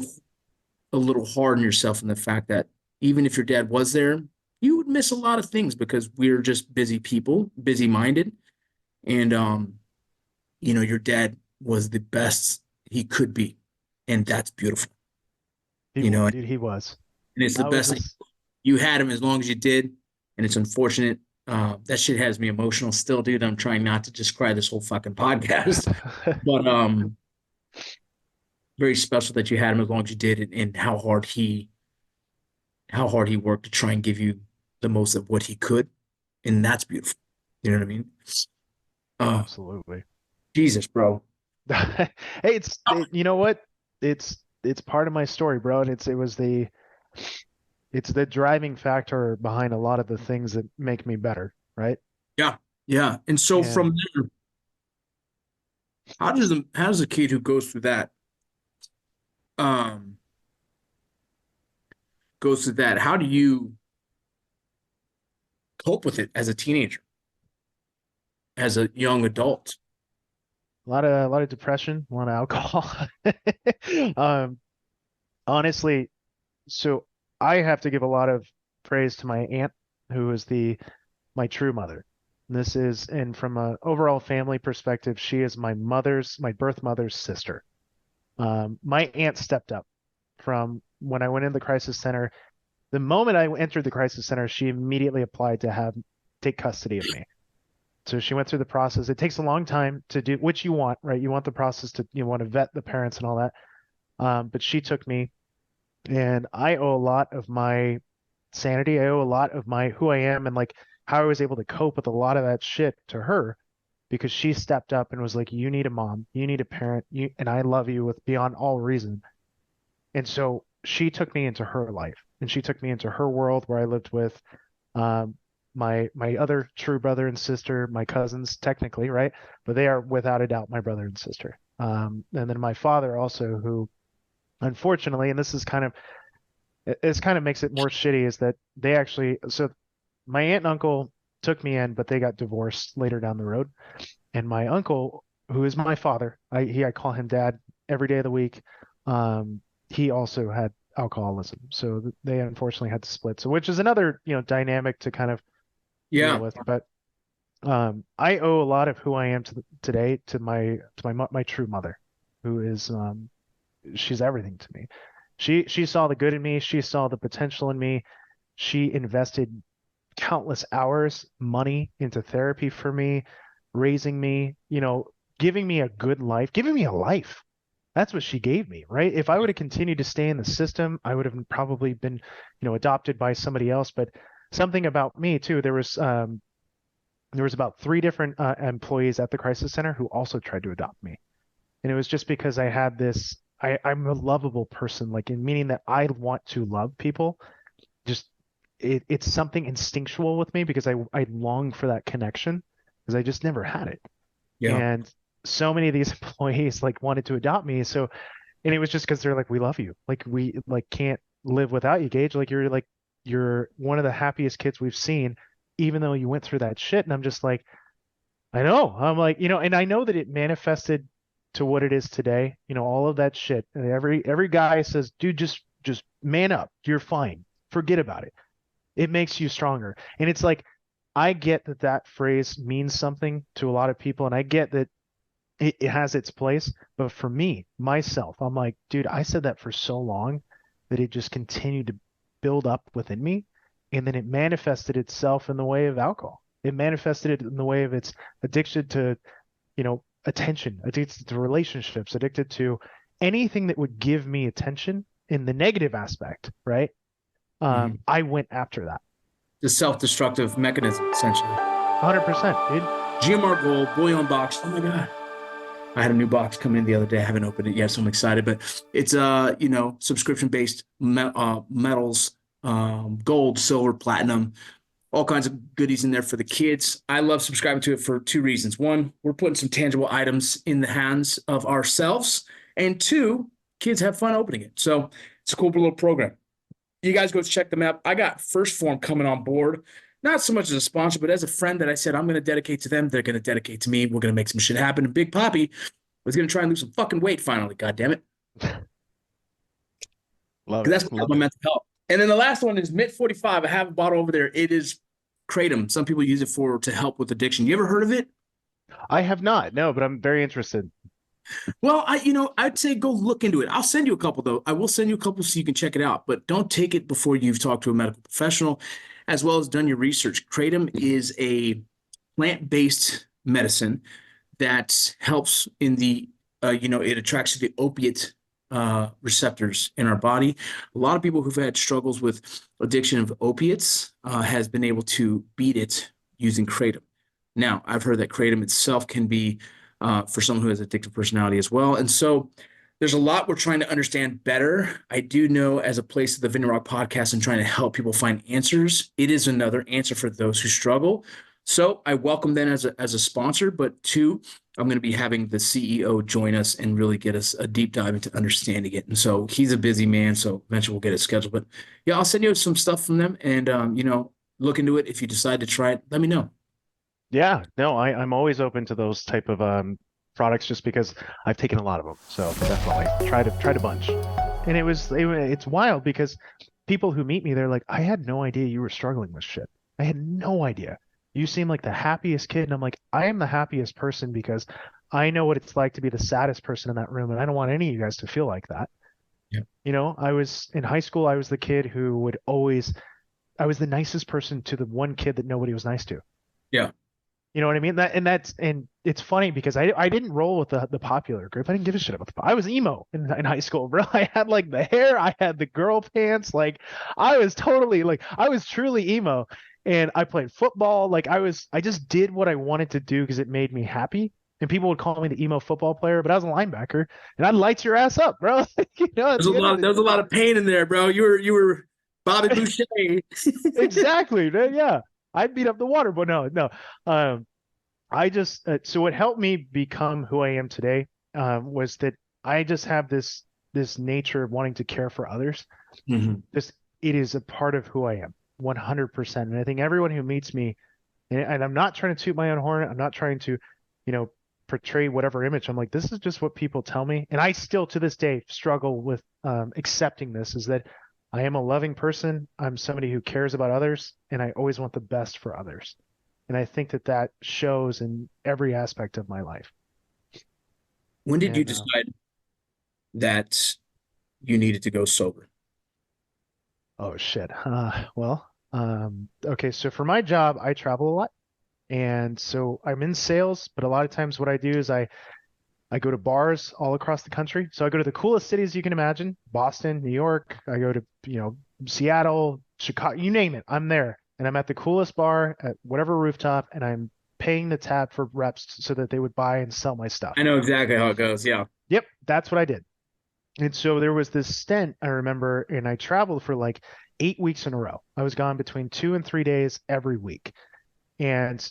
a little hard on yourself in the fact that even if your dad was there, you would miss a lot of things because we're just busy people, busy minded. And your dad was the best he could be. And that's beautiful, He you know, was, and dude, he was. it's the I was best thing. just You had him as long as you did, and it's unfortunate. That shit has me emotional still, dude. I'm trying not to just cry this whole fucking podcast, but very special that you had him as long as you did, and how hard he worked to try and give you the most of what he could, and that's beautiful. You know what I mean? Uh, absolutely. Jesus, bro. Hey, you know what? It's part of my story, bro, and it's the driving factor behind a lot of the things that make me better, right? Yeah, yeah. And so And from there, how does a kid who um goes through that? How do you cope with it as a teenager, as a young adult? a lot of depression, a lot of alcohol. Um, honestly, so I have to give a lot of praise to my aunt, who is my true mother. This is, and from an overall family perspective, she is my birth mother's sister. My aunt stepped up from when I went in the crisis center. The moment I entered the crisis center, she immediately applied to take custody of me. So she went through the process. It takes a long time to do, which you want, right? You want the process you want to vet the parents and all that. But she took me, and I owe a lot of my sanity. I owe a lot of my who I am and like how I was able to cope with a lot of that shit to her because she stepped up and was like, "You need a mom, you need a parent, and I love you with beyond all reason." And so she took me into her life, and she took me into her world where I lived with. Um, my other true brother and sister, my cousins technically, right? But they are without a doubt my brother and sister. And then my father also, who unfortunately, and this kind of makes it more shitty, is that they actually, so my aunt and uncle took me in, but they got divorced later down the road. And my uncle, who is my father, I call him dad every day of the week. He also had alcoholism, so they unfortunately had to split. So, which is another, dynamic to kind of deal with. But I owe a lot of who I am today to my true mother, who is she's everything to me. She saw the good in me. She saw the potential in me. She invested countless hours, money into therapy for me, raising me, giving me a good life, giving me a life. That's what she gave me, right? If I would have continued to stay in the system, I would have probably been, adopted by somebody else. But something about me too, there was about 3 different employees at the crisis center who also tried to adopt me. And it was just because I had this, I'm a lovable person, like in meaning that I want to love people. Just it's something instinctual with me because I long for that connection because I just never had it. Yeah. And so many of these employees like wanted to adopt me. So, and it was just because they're like, we love you. Like we can't live without you, Gage. You're one of the happiest kids we've seen, even though you went through that shit. And I'm just like, I know. I'm like, and I know that it manifested to what it is today. All of that shit. And every guy says, dude, just man up. You're fine. Forget about it. It makes you stronger. And it's like, I get that phrase means something to a lot of people. And I get that it has its place. But for me, myself, I'm like, dude, I said that for so long that it just continued to build up within me. And then it manifested itself in the way of alcohol. It manifested it in the way of its addiction to, attention, addicted to relationships, addicted to anything that would give me attention in the negative aspect, right? I went after that. The self-destructive mechanism, essentially. 100%, dude. GMR Gold, Bullion Box. Oh my God. I had a new box come in the other day. I haven't opened it yet, so I'm excited. But it's subscription-based metals, gold, silver, platinum, all kinds of goodies in there for the kids. I love subscribing to it for 2 reasons. 1, we're putting some tangible items in the hands of ourselves. And 2, kids have fun opening it. So it's a cool little program. You guys go check them out. I got First Form coming on board, not so much as a sponsor, but as a friend that I said I'm going to dedicate to them. They're going to dedicate to me. We're going to make some shit happen. And Big Poppy was going to try and lose some fucking weight finally. God damn it. Love it. That's my mental health. And then the last one is Mint 45. I have a bottle over there. It is Kratom. Some people use it to help with addiction. You ever heard of it? I have not, no, but I'm very interested. Well, I'd say go look into it. I'll send you a couple, though. I will send you a couple so you can check it out. But don't take it before you've talked to a medical professional, as well as done your research. Kratom is a plant-based medicine that helps in the, it attracts to the opiate receptors in our body. A lot of people who've had struggles with addiction of opiates has been able to beat it using Kratom. Now, I've heard that Kratom itself can be for someone who has addictive personality as well. And so there's a lot we're trying to understand better. I do know as a place of the VinnyRoc podcast and trying to help people find answers, it is another answer for those who struggle. So I welcome them as a sponsor, but 2, I'm going to be having the CEO join us and really get us a deep dive into understanding it. And so he's a busy man, so eventually we'll get it scheduled. But yeah, I'll send you some stuff from them and, look into it. If you decide to try it, let me know. Yeah, no, I'm always open to those type of products just because I've taken a lot of them. So definitely tried a bunch. And it's wild because people who meet me, they're like, I had no idea you were struggling with shit. I had no idea. You seem like the happiest kid. And I'm like, I am the happiest person because I know what it's like to be the saddest person in that room. And I don't want any of you guys to feel like that. Yeah. I was in high school. I was the kid who I was the nicest person to the one kid that nobody was nice to. Yeah. You know what I mean? And it's funny because I didn't roll with the popular group. I didn't give a shit about I was emo in high school, bro. I had like the hair, I had the girl pants, like I was truly emo. And I played football. Like I just did what I wanted to do because it made me happy. And people would call me the emo football player, but I was a linebacker and I'd light your ass up, bro. There was a lot of pain in there, bro. You were Bobby Boucher. Exactly, man. Yeah. I beat up the water, but no. Um, I just so what helped me become who I am today was that I just have this nature of wanting to care for others. Mhm. This it is a part of who I am, 100%. And I think everyone who meets me, and I'm not trying to toot my own horn. I'm not trying to, you know, portray whatever image. I'm like, this is just what people tell me, and I still to this day struggle with accepting this. Is that I am a loving person. I'm somebody who cares about others, and I always want the best for others. And I think that that shows in every aspect of my life. When did you And decide that you needed to go sober? oh shit. Okay. So for my job, I travel a lot. And so I'm in sales, but a lot of times what I do is I go to bars all across the country. So I go to the coolest cities you can imagine, Boston, New York. I go to, Seattle, Chicago, you name it. I'm there. And I'm at the coolest bar at whatever rooftop, and I'm paying the tab for reps so that they would buy and sell my stuff. I know exactly how it goes. Yeah. Yep, that's what I did. And so there was this stint I remember, and I traveled for like 8 weeks in a row. I was gone between 2 and 3 days every week. And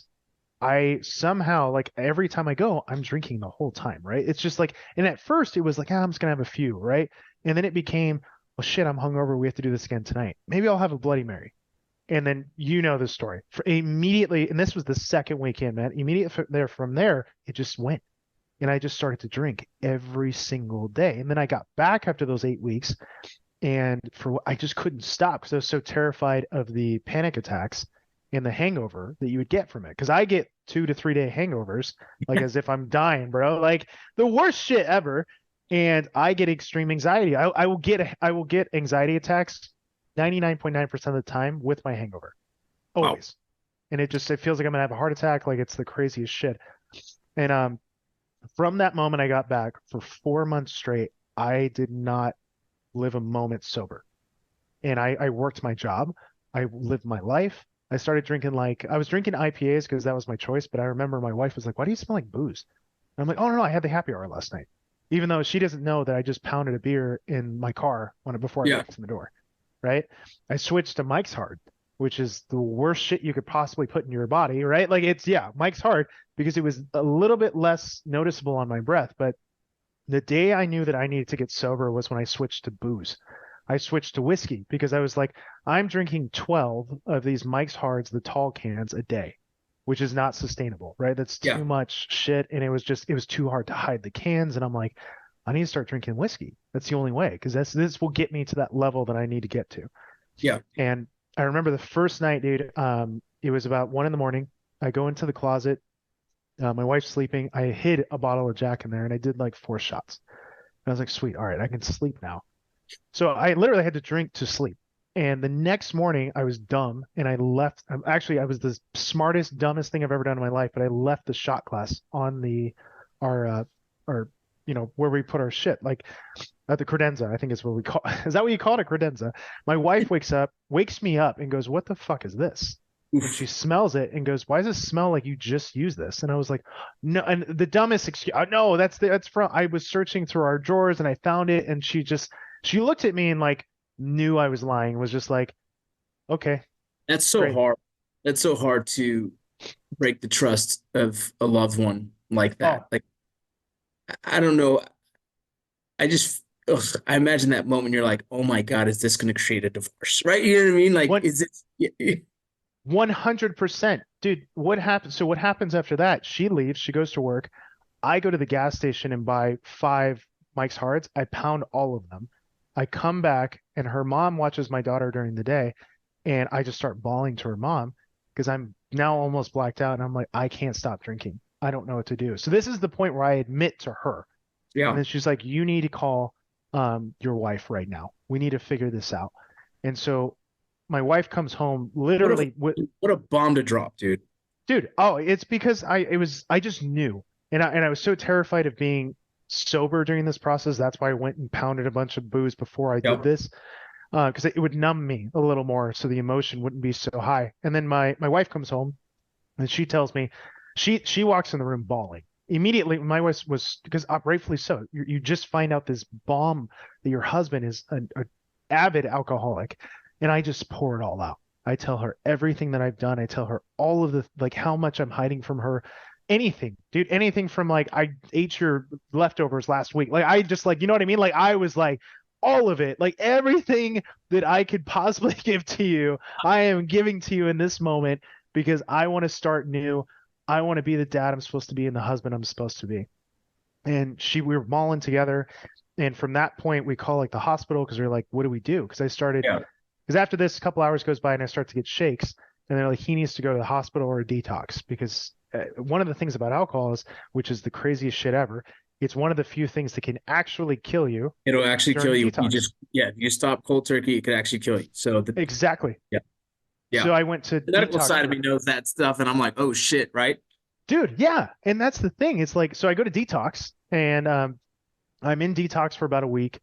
I somehow, like every time I go, I'm drinking the whole time, right? It's just like, and at first it was like, I'm just gonna have a few, right? And then it became, well, shit, I'm hungover. We have to do this again tonight. Maybe I'll have a Bloody Mary. And then you know the story. For immediately, and this was the second weekend, man. Immediately from there, it just went. And I just started to drink every single day. And then I got back after those 8 weeks, and I just couldn't stop because I was so terrified of the panic attacks and the hangover that you would get from it. Because I get 2 to 3 day hangovers, like as if I'm dying, bro. Like the worst shit ever. And I get extreme anxiety. I will get anxiety attacks 99.9% of the time with my hangover. Wow. Always. And it feels like I'm gonna have a heart attack, like it's the craziest shit. And from that moment I got back, for 4 months straight, I did not live a moment sober. And I worked my job. I lived my life. I started drinking, I was drinking IPAs because that was my choice. But I remember my wife was like, "Why do you smell like booze?" And I'm like, "Oh no, I had the happy hour last night." Even though she doesn't know that I just pounded a beer in my car before I Yeah. walked in the door, right? I switched to Mike's Hard, which is the worst shit you could possibly put in your body, right? Like Mike's Hard, because it was a little bit less noticeable on my breath. But the day I knew that I needed to get sober was when I switched to booze. I switched to whiskey because I was like, I'm drinking 12 of these Mike's Hards, the tall cans, a day, which is not sustainable, right? That's Yeah. too much shit. And it was too hard to hide the cans. And I'm like, I need to start drinking whiskey. That's the only way, because this will get me to that level that I need to get to. Yeah. And I remember the first night, dude, it was about 1 a.m. I go into the closet. My wife's sleeping. I hid a bottle of Jack in there, and I did like 4 shots. And I was like, sweet, all right, I can sleep now. So I literally had to drink to sleep. And the next morning, I was dumb, and I left. Actually, I was the smartest, dumbest thing I've ever done in my life. But I left the shot glass on our where we put our shit, like at the credenza, I think is what we call. Is that what you call it, a credenza? My wife wakes me up, and goes, "What the fuck is this?" And she smells it and goes, "Why does it smell like you just used this?" And I was like, "No." And the dumbest excuse, no, that's from. I was searching through our drawers and I found it, and she looked at me and like knew I was lying. Was just like, "Okay, That's so great." hard. That's so hard to break the trust of a loved one like that. Oh, Like, I don't know. I imagine that moment you're like, oh my God, is this going to create a divorce? Right? You know what I mean? Like, what is it? 100%, dude. What happens? So what happens after that? She leaves. She goes to work. I go to the gas station and buy 5 Mike's Hards. I pound all of them. I come back, and her mom watches my daughter during the day, and I just start bawling to her mom because I'm now almost blacked out, and I'm like, I can't stop drinking. I don't know what to do. So this is the point where I admit to her, and Yeah. then she's like, "You need to call your wife right now. We need to figure this out." And so my wife comes home literally with, What a bomb to drop, dude. dude. Oh, it's because I just knew, and I was so terrified of being sober during this process. That's why I went and pounded a bunch of booze before I did Yep. this, because it would numb me a little more, so the emotion wouldn't be so high. And then my wife comes home, and she tells me, she walks in the room bawling immediately. My wife was, because rightfully so. You just find out this bomb that your husband is a avid alcoholic, and I just pour it all out. I tell her everything that I've done. I tell her all of the, like, how much I'm hiding from her. Anything, dude, anything from like, I ate your leftovers last week. Like, I just, like, you know what I mean? Like, I was like, all of it, like everything that I could possibly give to you, I am giving to you in this moment because I want to start new. I want to be the dad I'm supposed to be and the husband I'm supposed to be. And we were mauling together. And from that point, we call like the hospital because we are like, what do we do? Because I started, Yeah. because after this, a couple hours goes by and I start to get shakes. And they're like, he needs to go to the hospital or a detox because one of the things about alcohol is, which is the craziest shit ever, it's one of the few things that can actually kill you. It'll actually during kill you. detox. If you stop cold turkey, it could actually kill you. So Exactly. Yeah. So I went to the medical detox side of me knows that stuff, and I'm like, oh shit, right? dude, yeah. And that's the thing. It's like, so I go to detox and I'm in detox for about a week.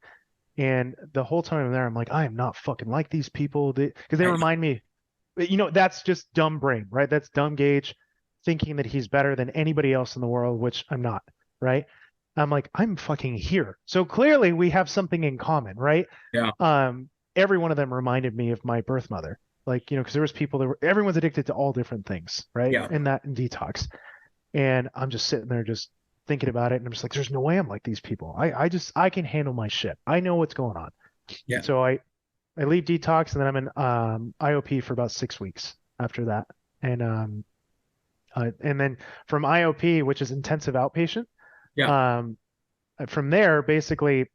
And the whole time I'm there, I'm like, I am not fucking like these people. Because they remind me, that's just dumb brain, right? That's dumb Gage thinking that he's better than anybody else in the world, which I'm not, right? I'm like, I'm fucking here. So clearly we have something in common, right? Yeah. Every one of them reminded me of my birth mother. Like, because there was people everyone's addicted to all different things, right? Yeah. And that in detox. And I'm just sitting there just thinking about it. And I'm just like, there's no way I'm like these people. I can handle my shit. I know what's going on. Yeah. So I leave detox and then I'm in IOP for about 6 weeks after that. And then from IOP, which is intensive outpatient, from there, basically,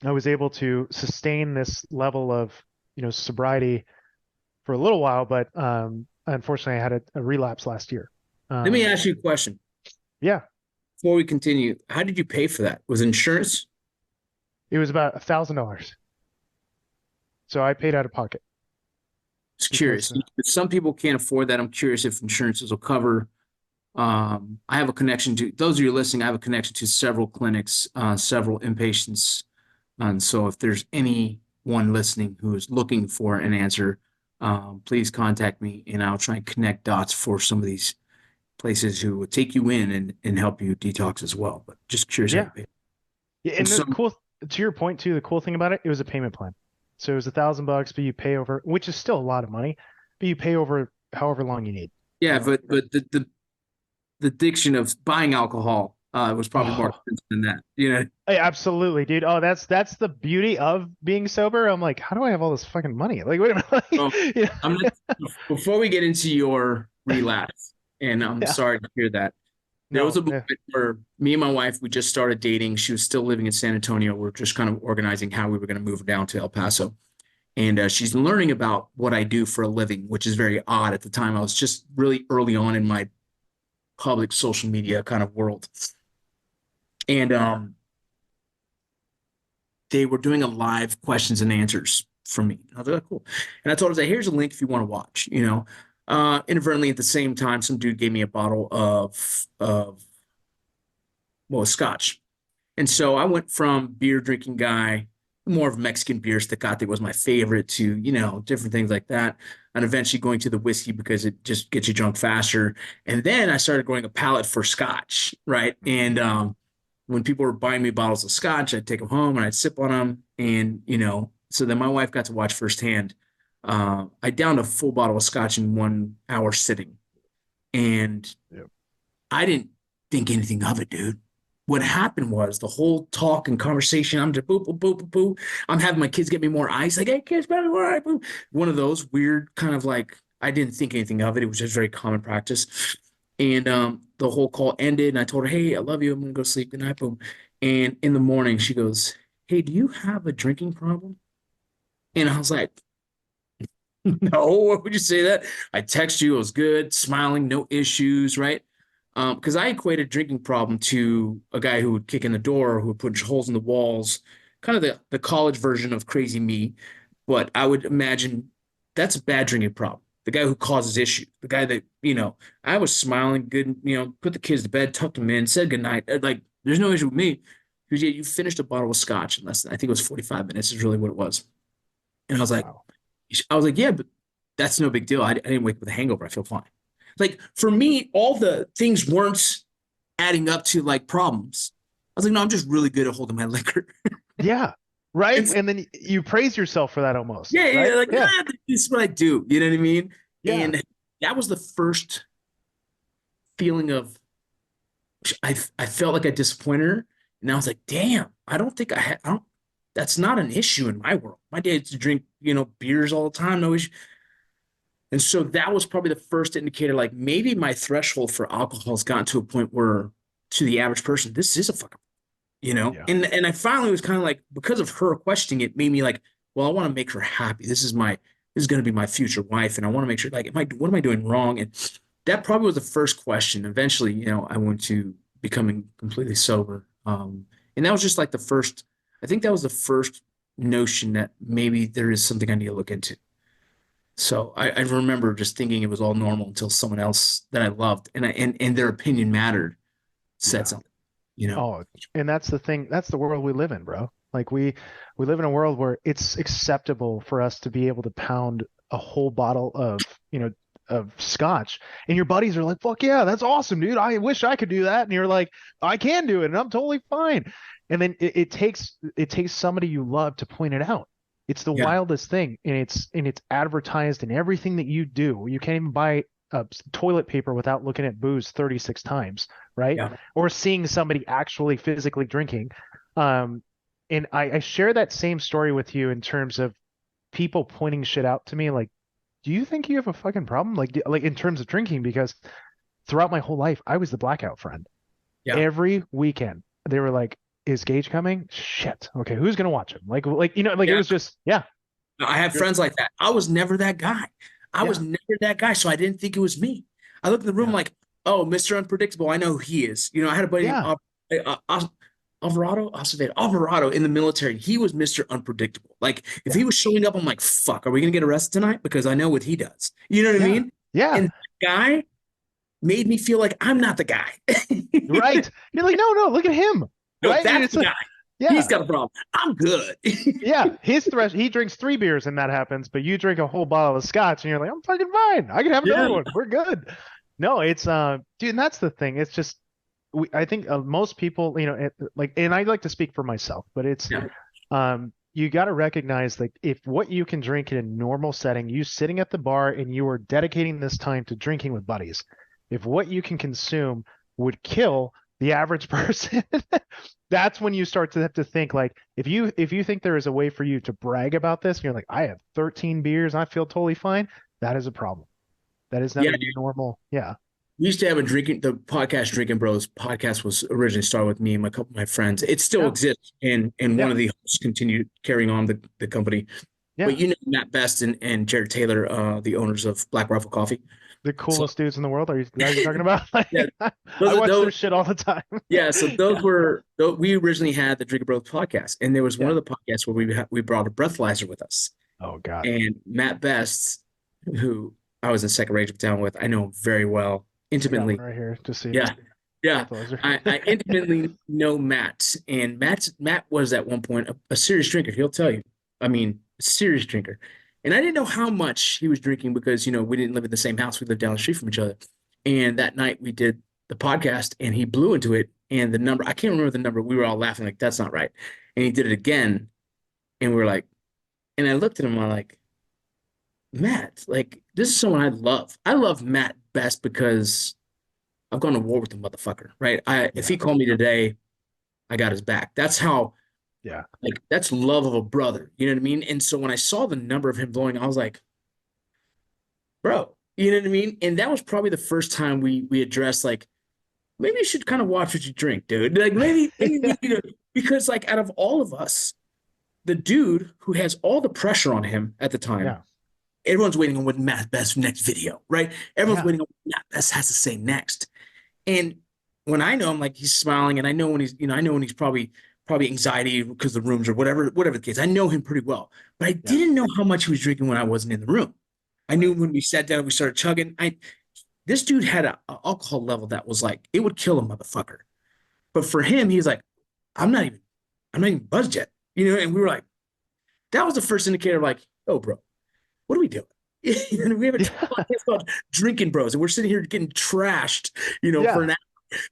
I was able to sustain this level of, sobriety for a little while, but unfortunately, I had a relapse last year. Let me ask you a question. Yeah. Before we continue, how did you pay for that? Was it insurance? It was about $1,000. So I paid out of pocket. Just curious. Some people can't afford that. I'm curious if insurances will cover. I have a connection to those of you listening. I have a connection to several clinics, several inpatients. And so if there's anyone listening who is looking for an answer, please contact me and I'll try and connect dots for some of these places who will take you in and help you detox as well. But just curious. Yeah. Yeah. And the cool, to your point too, the cool thing about it, it was a payment plan. So it was $1,000, but you pay over, which is still a lot of money, but you pay over however long you need. Yeah, but the addiction of buying alcohol was probably more expensive than that. Hey, absolutely, dude. Oh, that's the beauty of being sober. I'm like, how do I have all this fucking money? Like, wait a minute. Before we get into your relapse, and I'm sorry to hear that. There was a moment where me and my wife, we just started dating. She was still living in San Antonio. We're just kind of organizing how we were going to move down to El Paso. And she's learning about what I do for a living, which is very odd at the time. I was just really early on in my public social media kind of world. And they were doing a live questions and answers for me. I was like, oh, cool. And I told her, here's a link if you want to watch, Inadvertently at the same time, some dude gave me a bottle of scotch. And so I went from beer drinking guy, more of Mexican beers, Tecate was my favorite, to, different things like that. And eventually going to the whiskey because it just gets you drunk faster. And then I started growing a palate for scotch, right? And when people were buying me bottles of scotch, I'd take them home and I'd sip on them. And, so then my wife got to watch firsthand. I downed a full bottle of scotch in 1 hour sitting. And I didn't think anything of it, dude. What happened was the whole talk and conversation, I'm just boo, boo, boo, boo, boo. I'm having my kids get me more ice. Like, hey, kids, get me more ice. Boo. One of those weird kind of like, I didn't think anything of it. It was just very common practice. And the whole call ended and I told her, hey, I love you. I'm going to go sleep. Good night, boom. And in the morning, she goes, hey, do you have a drinking problem? And I was like, no, what would you say that? I text you, it was good, smiling, no issues, right? Because I equated drinking problem to a guy who would kick in the door, who would put holes in the walls, kind of the college version of crazy me. But I would imagine that's a bad drinking problem. The guy who causes issues, the guy that, I was smiling, good, put the kids to bed, tucked them in, said goodnight. Like, there's no issue with me. Because you finished a bottle of scotch in less than, I think it was 45 minutes is really what it was. And I was like, wow. Yeah, but that's no big deal. I didn't wake up with a hangover. I feel fine. Like, for me, all the things weren't adding up to like problems. I was like, no, I'm just really good at holding my liquor. Yeah. right? And And then you praise yourself for that almost, yeah, right? like Yeah, this is what I do. You know what I mean? yeah, And that was the first feeling of I felt like I disappointed her, and I was like, damn, I don't think I had. I don't. That's not an issue in my world. My dad used to drink, beers all the time, no issue. And so that was probably the first indicator, like maybe my threshold for alcohol has gotten to a point where, to the average person, this is a fucking, yeah, And I finally was kind of like, because of her questioning it, made me like, well, I want to make her happy. This is going to be my future wife, and I want to make sure, like, what am I doing wrong? And that probably was the first question. Eventually, I went to becoming completely sober, and that was just like the first. I think that was the first notion that maybe there is something I need to look into. So I remember just thinking it was all normal until someone else that I loved and their opinion mattered said yeah. something, Oh, and that's the thing. That's the world we live in, bro. Like we live in a world where it's acceptable for us to be able to pound a whole bottle of, of scotch, and your buddies are like, "Fuck yeah, that's awesome, dude. I wish I could do that." And you're like, "I can do it, and I'm totally fine." And then it takes somebody you love to point it out. It's the Yeah. wildest thing, and it's advertised in everything that you do. You can't even buy toilet paper without looking at booze 36 times, right? Yeah. Or seeing somebody actually physically drinking. Um, and I share that same story with you in terms of people pointing shit out to me, like, do you think you have a fucking problem? Like in terms of drinking, because throughout my whole life, I was the blackout friend. Yeah. Every weekend, they were like, "Is Gage coming? Shit. Okay, who's gonna watch him?" Like it Yeah. was just, yeah, I have you're- friends like that. I was never that guy. I was yeah, never that guy. So I didn't think it was me. I looked in the room yeah, like, oh, Mr. Unpredictable. I know who he is. I had a buddy named yeah, Alvarado in the military. He was Mr. Unpredictable. Like if yeah, he was showing up, I'm like, fuck, are we gonna get arrested tonight? Because I know what he does. You know what I yeah, mean? yeah. And that guy made me feel like I'm not the guy. Right. You're like, no, no, look at him. No, Right. And that's it's the like, guy. He's yeah, got a problem. I'm good. yeah. He drinks 3 beers and that happens, but you drink a whole bottle of scotch and you're like, I'm fucking fine. I can have Yeah. another one. We're good. No, it's dude, and that's the thing. It's just I think most people, and I like to speak for myself, but it's Yeah. you got to recognize, like, if what you can drink in a normal setting, you sitting at the bar and you are dedicating this time to drinking with buddies, if what you can consume would kill the average person, that's when you start to have to think, like, if you think there is a way for you to brag about this and you're like, I have 13 beers and I feel totally fine, that is a problem. That is not Yeah. a normal. Yeah. We used to have the podcast Drinking Bros podcast was originally started with me and my couple of my friends. It still Yeah. exists, and one Yeah. of the hosts continued carrying on the company. Yeah. But Matt Best and Jared Taylor, the owners of Black Rifle Coffee. The So coolest dudes in the world. Are you guys talking about? yeah, I those are watch their those. shit all the time. Yeah, so those were we originally had the Drinking Bros podcast, and there was one Yeah. of the podcasts where we brought a breathalyzer with us, Oh God. and Matt Best, who I was in second range of town with, I know him very well, I got one intimately. right here. Just so you know. Yeah. Yeah, Breathalyzer. I intimately know Matt, and Matt was at one point a serious drinker. He'll tell you. I mean, a serious drinker. And I didn't know how much he was drinking because we didn't live in the same house. We lived down the street from each other. And that night we did the podcast, and he blew into it. And the number, I can't remember the number. We were all laughing like that's not right. And he did it again, and we were like, and I looked at him, I'm like, Matt, like this is someone I love. I love Matt Best because I've gone to war with the motherfucker, right? If he called me today, I got his back. That's how, Yeah. like, that's love of a brother. You know what I mean? And so when I saw the number of him blowing, I was like, bro, you know what I mean? And that was probably the first time we addressed, like, maybe you should kind of watch what you drink, dude. Like maybe because like out of all of us, the dude who has all the pressure on him at the time, Yeah. everyone's waiting on what Matt Best's next video, right? Everyone's Yeah. waiting on what Matt Best has to say next. And when I know him, like he's smiling, and I know when he's probably anxiety because the rooms or whatever the case. I know him pretty well, but I didn't know how much he was drinking when I wasn't in the room. I knew when we sat down, we started chugging. This dude had a alcohol level that was like it would kill a motherfucker. But for him, he's like, I'm not even buzzed yet, And we were like, that was the first indicator of like, oh, bro, what are we doing? We have a podcast called Drinking Bros, and we're sitting here getting trashed, for an hour.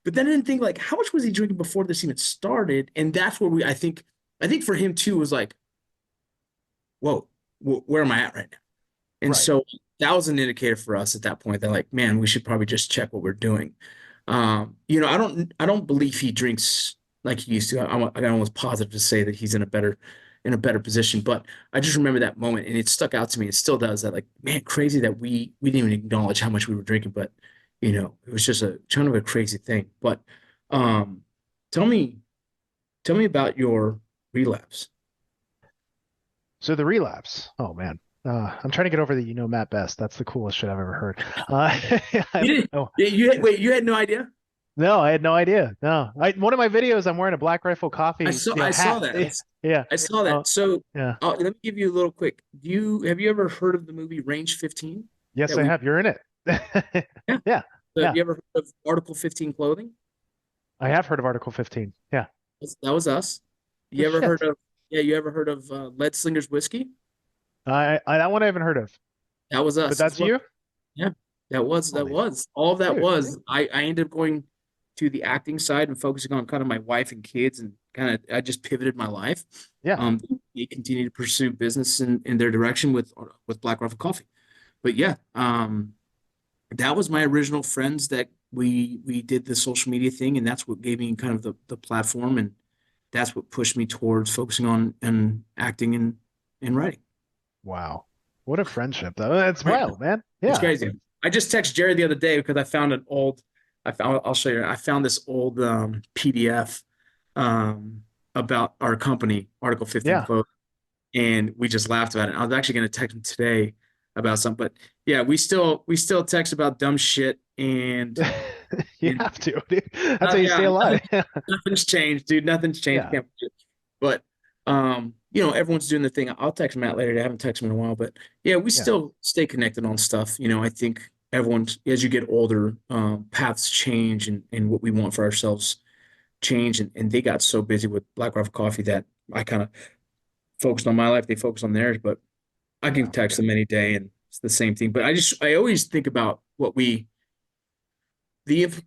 But then I didn't think like, how much was he drinking before this even started? And that's where I think I think for him too was like, whoa, where am I at right now? And Right. so that was an indicator for us at that point that like, man, we should probably just check what we're doing. I don't believe he drinks like he used to. I'm almost positive to say that he's in a better position. But I just remember that moment, and it stuck out to me. It still does. That like, man, crazy that we didn't even acknowledge how much we were drinking. But it was just a kind of a crazy thing. But um, tell me, tell me about your relapse. So the relapse. Oh man. I'm trying to get over the Matt Best. That's the coolest shit I've ever heard. You didn't. Oh, Wait, you had no idea? no, I had no idea. No, one of my videos, I'm wearing a Black Rifle Coffee, I saw hat. that. Yeah. I saw Oh, that. So yeah. let me give you a little quick. Have you ever heard of the movie Range 15? Yes, That I we have. You're in it. Yeah. Yeah. So have Yeah. you ever heard of Article 15 clothing? I have heard of Article 15. Yeah. That was us. Oh, You ever heard shit. of you ever heard of Lead Slingers Whiskey? That one I haven't heard of, That was but us as that's well. you? Yeah. That Holy, was. All of that dude. was. I ended up going to the acting side and focusing on kind of my wife and kids and kind of I just pivoted my life. Yeah. They continue to pursue business in their direction with Black Rifle Coffee. But yeah, that was my original friends that we did the social media thing, and that's what gave me kind of the platform, and that's what pushed me towards focusing on and acting and writing. Wow. What a friendship, though. That's Right. wild, man. It's Yeah. crazy. I just texted Jerry the other day because I'll show you. I found this old PDF um, about our company, Article 15 Yeah. Clothes, and we just laughed about it. I was actually going to text him today about something, but yeah, we still text about dumb shit, You and have to, dude. That's how you stay yeah, alive. nothing's changed, dude. Nothing's changed. Yeah. Can't forget. But everyone's doing their thing. I'll text Matt later. I haven't texted him in a while, but yeah, we Yeah. still stay connected on stuff. I think everyone, as you get older, paths change and what we want for ourselves change. And they got so busy with Black Rifle Coffee that I kind of focused on my life. They focused on theirs, but I can Yeah. text them any day and it's the same thing. But I always think about the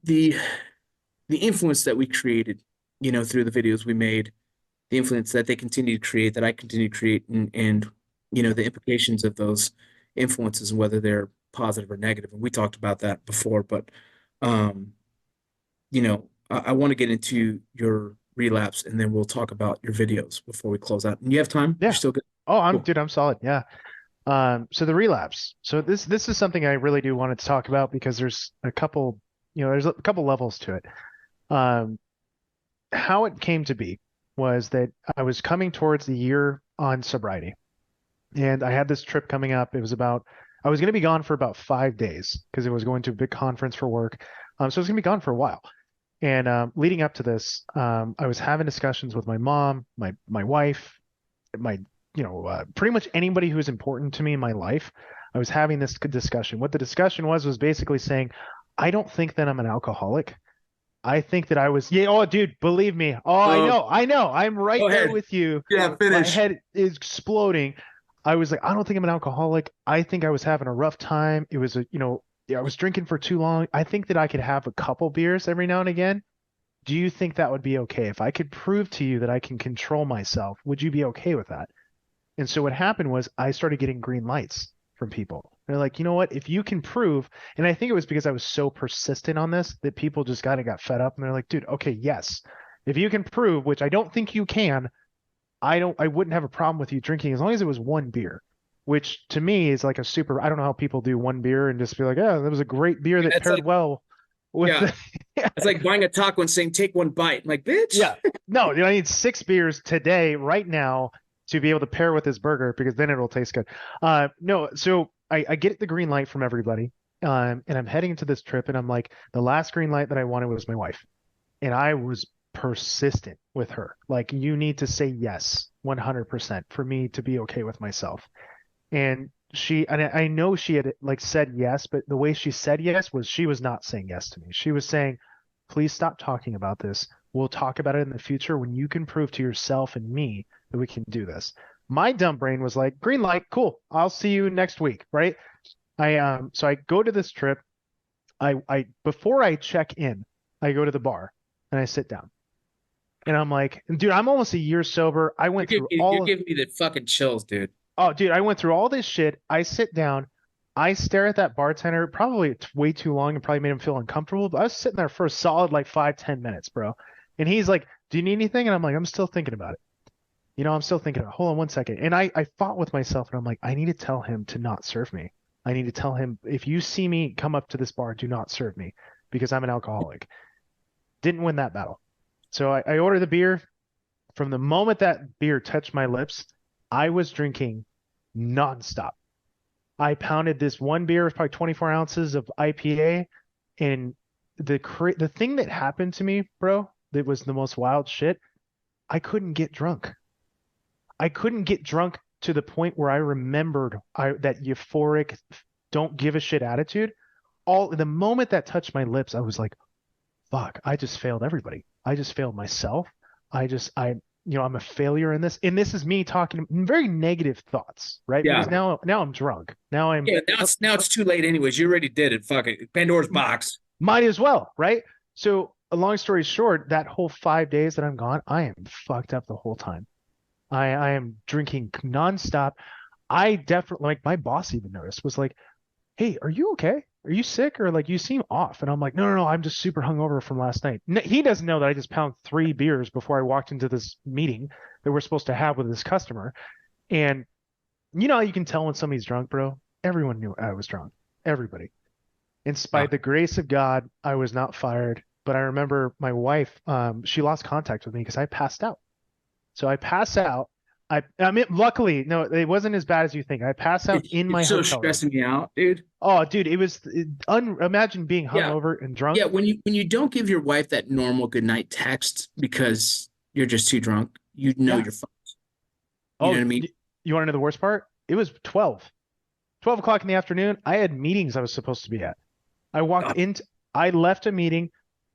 the the influence that we created, through the videos we made, the influence that they continue to create, that I continue to create, and the implications of those influences and whether they're positive or negative. And we talked about that before, but um, I want to get into your relapse and then we'll talk about your videos before we close out. And you have time? You're Yeah. still good? Oh, Cool. I'm solid. Yeah. So the relapse. So this is something I really do want to talk about because there's a couple levels to it. Um, how it came to be was that I was coming towards the year on sobriety, and I had this trip coming up. I was going to be gone for about 5 days because it was going to a big conference for work. So I was going to be gone for a while. And leading up to this, I was having discussions with my mom, my wife, pretty much anybody who is important to me in my life. I was having this discussion. What the discussion was basically saying, I don't think that I'm an alcoholic. I think that I was, yeah, oh, dude, believe me. Oh, I know. I'm right Go there ahead. with you. Yeah, My finish. head is exploding. I was like, I don't think I'm an alcoholic. I think I was having a rough time. It was I was drinking for too long. I think that I could have a couple beers every now and again. Do you think that would be okay? If I could prove to you that I can control myself, would you be okay with that? And so what happened was I started getting green lights from people. They're like, you know what? If you can prove, and I think it was because I was so persistent on this that people just kind of got fed up and they're like, dude, okay, yes. If you can prove, which I don't think you can, I wouldn't have a problem with you drinking as long as it was one beer, which to me is like I don't know how people do one beer and just be like, oh, that was a great beer that It's paired like, well with yeah, the, it's like buying a taco and saying, take one bite. I'm like, bitch. yeah. No, I need 6 beers today, right now, to be able to pair with this burger because then it'll taste good. No, so I get the green light from everybody. And I'm heading into this trip, and I'm like, the last green light that I wanted was my wife. And I was persistent with her. Like, you need to say yes 100% for me to be okay with myself. And I know she had like said yes, but the way she said yes was she was not saying yes to me. She was saying, please stop talking about this. We'll talk about it in the future when you can prove to yourself and me that we can do this. My dumb brain was like, green light, cool. I'll see you next week, right? So I go to this trip. I before I check in, I go to the bar and I sit down. And I'm like, dude, I'm almost a year sober. I went through You're giving me the fucking chills, dude. oh, dude, I went through all this shit. I sit down, I stare at that bartender, probably way too long and probably made him feel uncomfortable. But I was sitting there for a solid like 5, 10 minutes, bro. And he's like, do you need anything? And I'm like, I'm still thinking about it. I'm still thinking about it. Hold on one second. And I fought with myself and I'm like, I need to tell him to not serve me. I need to tell him, if you see me come up to this bar, do not serve me because I'm an alcoholic. Didn't win that battle. So I ordered the beer. From the moment that beer touched my lips, I was drinking nonstop. I pounded this one beer with probably 24 ounces of IPA, and the thing that happened to me, bro, that was the most wild shit. I couldn't get drunk. I couldn't get drunk to the point where I remembered that euphoric, don't give a shit attitude. The moment that touched my lips, I was like, fuck, I just failed everybody. I just failed myself. I'm a failure in this. And this is me talking very negative thoughts, right? Yeah. Because now I'm drunk. Now it's too late anyways. You already did it. Fuck it. Pandora's box. Might as well, right? So a long story short, that whole 5 days that I'm gone, I am fucked up the whole time. I am drinking nonstop. I definitely, like, my boss even noticed, was like, hey, are you okay? Are you sick? Or like, you seem off. And I'm like, no, I'm just super hungover from last night. He doesn't know that I just pounded 3 beers before I walked into this meeting that we're supposed to have with this customer. And how you can tell when somebody's drunk, bro? Everyone knew I was drunk. Everybody. In spite of the grace of God, I was not fired. But I remember my wife, she lost contact with me because I passed out. So I pass out. I mean, luckily, no, it wasn't as bad as you think. I pass out in my hotel so stressing room. me out, dude. Oh, dude, it was imagine being hungover and drunk. Yeah, when you don't give your wife that normal goodnight text because you're just too drunk, you're fucked. You know what I mean? You want to know the worst part? It was 12 o'clock in the afternoon. I had meetings I was supposed to be at. I left a meeting,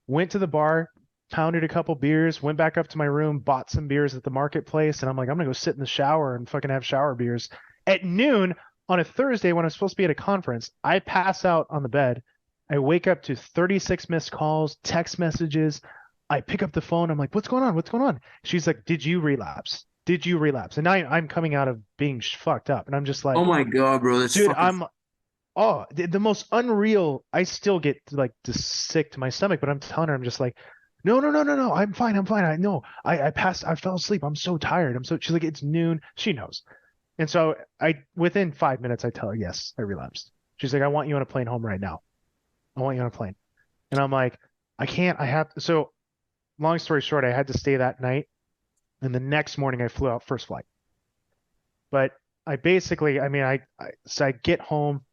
went to the bar, pounded a couple beers, went back up to my room, bought some beers at the marketplace, and I'm like, I'm gonna go sit in the shower and fucking have shower beers. At noon on a Thursday when I'm supposed to be at a conference, I pass out on the bed. I wake up to 36 missed calls, text messages. I pick up the phone. I'm like, what's going on? What's going on? She's like, did you relapse? Did you relapse? And I'm coming out of being fucked up, and I'm just like, oh my God, bro, this dude, the most unreal. I still get like just sick to my stomach, but I'm telling her, I'm just like, no, I'm fine. I know. I fell asleep. I'm so tired. She's like, it's noon. She knows. And so within 5 minutes, I tell her, yes, I relapsed. She's like, I want you on a plane home right now. I want you on a plane. And I'm like, I can't, so long story short, I had to stay that night. And the next morning I flew out first flight. But I get home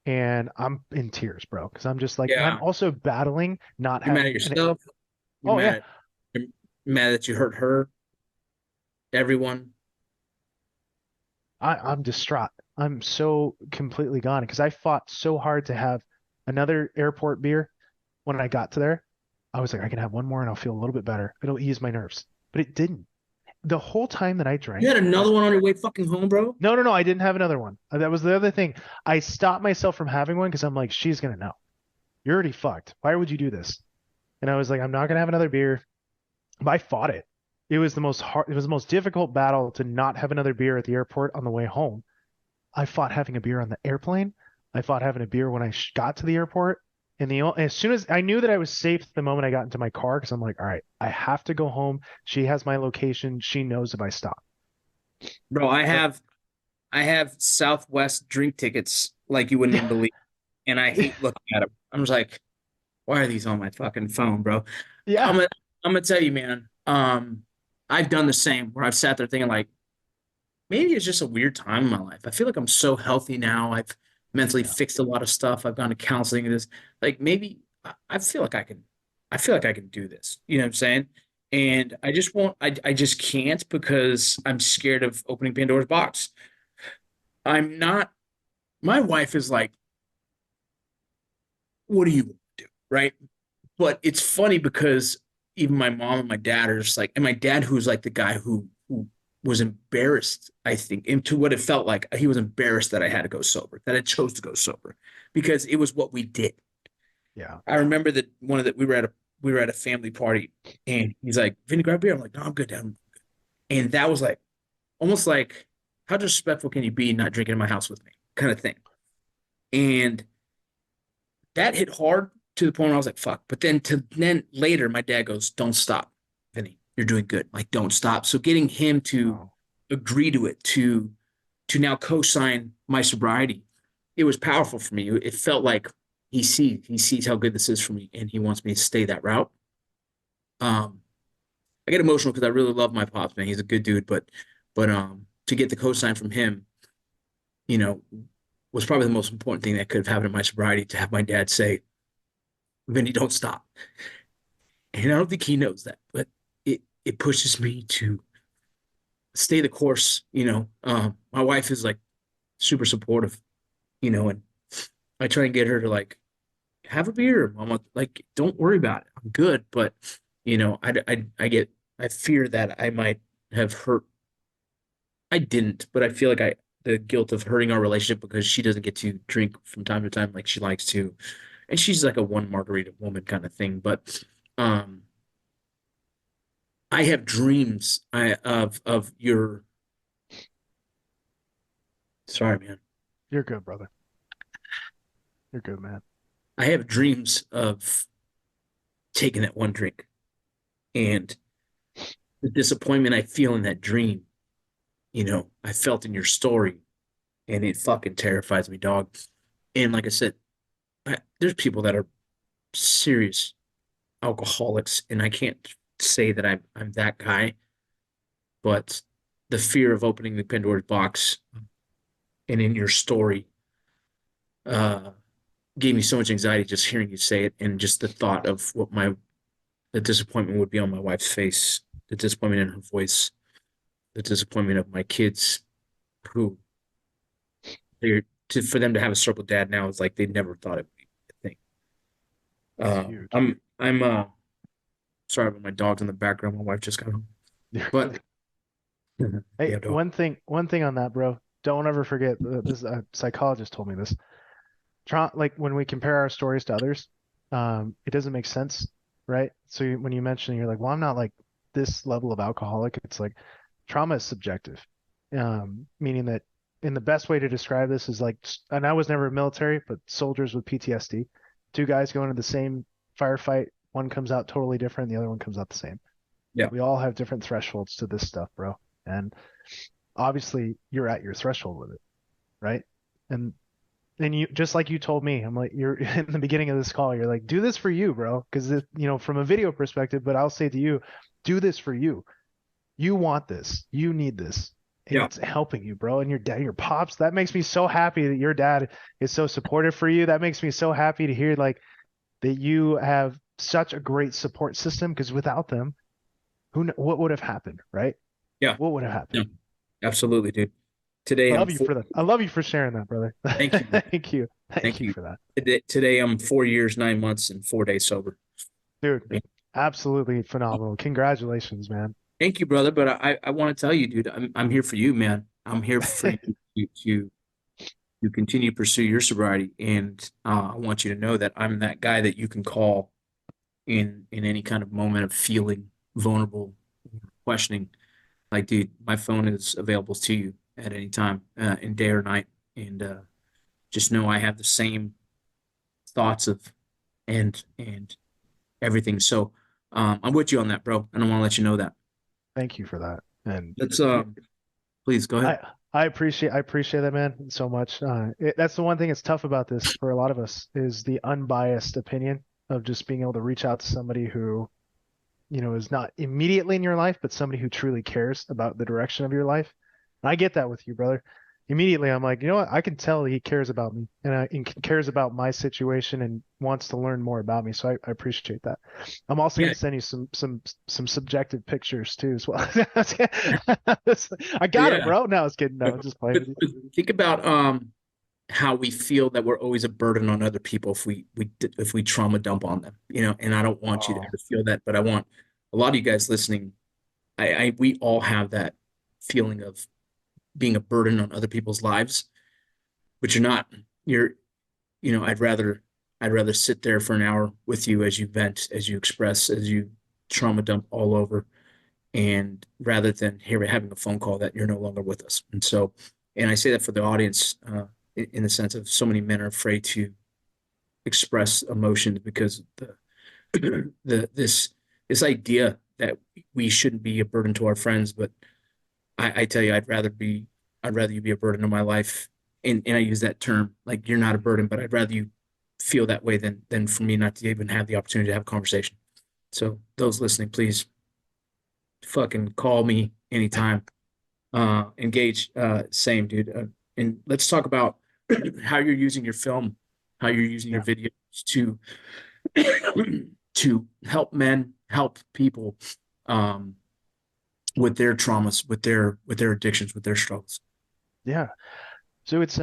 and I'm in tears, bro. Cause I'm just like, I'm also battling not You're having. mad at yourself. You're mad that you hurt her. Everyone. I'm distraught. I'm so completely gone because I fought so hard to have another airport beer. When I got to there, I was like, I can have one more and I'll feel a little bit better. It'll ease my nerves. But it didn't. The whole time that I drank. You had another one on your way fucking home, bro? No, I didn't have another one. That was the other thing. I stopped myself from having one because I'm like, she's going to know. You're already fucked. Why would you do this? And I was like, I'm not going to have another beer. But I fought it. It was the most difficult battle to not have another beer at the airport on the way home. I fought having a beer on the airplane. I fought having a beer when I got to the airport. And as soon as I knew that I was safe the moment I got into my car, because I'm like, all right, I have to go home. She has my location. She knows if I stop. Bro, I have Southwest drink tickets like you wouldn't even believe. And I hate looking at them. I'm just like, why are these on my fucking phone, bro? Yeah. I'm gonna tell you, man. I've done the same where I've sat there thinking like, maybe it's just a weird time in my life. I feel like I'm so healthy now. I've mentally fixed a lot of stuff. I've gone to counseling and this. Like maybe I feel like I can do this. You know what I'm saying? And I just won't. I just can't because I'm scared of opening Pandora's box. I'm not. My wife is like, what do you do? Right? But it's funny because even my mom and my dad are just like, and my dad, who's like the guy who was embarrassed, I think, into what it felt like. He was embarrassed that I had to go sober, that I chose to go sober because it was what we did. Yeah. I remember that we were at a we were at a family party, and he's like, "Vinny, grab beer." I'm like, "No, I'm good, Dad." And that was like almost like, how disrespectful can you be not drinking in my house with me, kind of thing. And that hit hard to the point where I was like, "Fuck." But then later, my dad goes, "Don't stop, Vinny. You're doing good. Like, don't stop." So getting him to Oh, agree to it, to now co-sign my sobriety, it was powerful for me. It felt like he sees how good this is for me, and he wants me to stay that route. Um, I get emotional because I really love my pops, man. He's a good dude, but to get the co-sign from him, you know, was probably the most important thing that could have happened in my sobriety, to have my dad say, "Vinny, don't stop." And I don't think he knows that, but it pushes me to stay the course. My wife is like super supportive, and I try and get her to like have a beer, Mama. Like, don't worry about it. I'm good. But I fear that I might have hurt. I didn't, but I feel like the guilt of hurting our relationship because she doesn't get to drink from time to time like she likes to, and she's like a one margarita woman kind of thing. But um, I have dreams of your. Sorry, man. you're good, brother. You're good, man. I have dreams of taking that one drink, and the disappointment I feel in that dream, I felt in your story, and it fucking terrifies me, dog. And like I said, there's people that are serious alcoholics, and I can't say that I'm that guy, but the fear of opening the Pandora's box, and in your story, uh, gave me so much anxiety just hearing you say it, and just the thought of what the disappointment would be on my wife's face, the disappointment in her voice, the disappointment of my kids, who for them to have a circle dad now is like they never thought it would be a thing. It's huge. I'm sorry about my dogs in the background. My wife just got home, You're but good. Hey, yeah, dog. one thing on that, bro. Don't ever forget, this a psychologist told me this. Like when we compare our stories to others, it doesn't make sense, right? So when you mention, you're like, well, I'm not like this level of alcoholic. It's like trauma is subjective, meaning that in the best way to describe this is like, and I was never military, but soldiers with PTSD, two guys going to the same firefight, one comes out totally different, the other one comes out the same. Yeah, We all have different thresholds to this stuff, bro. And obviously you're at your threshold with it, right? And then you, just like you told me, I'm like, you're in the beginning of this call, you're like, do this for you, bro. Because, from a video perspective, but I'll say to you, do this for you. You want this. You need this. And yeah, it's helping you, bro. And your dad, your pops, that makes me so happy that your dad is so supportive for you. That makes me so happy to hear like that you have such a great support system, because without them, what would have happened, right? yeah, What would have yeah, happened? absolutely, dude. Today I'm Love you four, for that. I love you for sharing that, brother. thank you, man. Thank you. Thank Thank you you. for that. Today I'm 4 years, 9 months, and 4 days sober. Dude, absolutely phenomenal. Congratulations, man. Thank you, brother. But I want to tell you, dude, I'm here for you, man. I'm here for you to continue to pursue your sobriety, and I want you to know that I'm that guy that you can call in any kind of moment of feeling vulnerable, questioning. Like, dude, my phone is available to you at any time, in day or night, and just know I have the same thoughts of and everything. So I'm with you on that, bro, and I want to let you know that. Thank you for that. And Let's please go ahead. I appreciate that, man, so much. That's the one thing that's tough about this for a lot of us, is the unbiased opinion of just being able to reach out to somebody who, is not immediately in your life, but somebody who truly cares about the direction of your life. And I get that with you, brother. Immediately, I'm like, you know what? I can tell he cares about me, and cares about my situation and wants to learn more about me. So I appreciate that. I'm also Yeah, going to send you some subjective pictures too as well. I got it, yeah. bro. No, I was kidding. No, I'm just playing But, with you. but think about how we feel that we're always a burden on other people if we trauma dump on them, And I don't want you to Oh, ever feel that, but I want a lot of you guys listening. We all have that feeling of being a burden on other people's lives, but you're not. I'd I'd rather sit there for an hour with you as you vent, as you express, as you trauma dump all over, and rather than having a phone call that you're no longer with us. And so, and I say that for the audience, in the sense of so many men are afraid to express emotions because this idea that we shouldn't be a burden to our friends. But I tell you, I'd rather you be a burden to my life. And I use that term, like you're not a burden, but I'd rather you feel that way than for me not to even have the opportunity to have a conversation. So those listening, please fucking call me anytime. Engage, same dude. And let's talk about how you're using your film, how you're using your videos to to help men, help people with their traumas, with their addictions, with their struggles. Yeah. So it's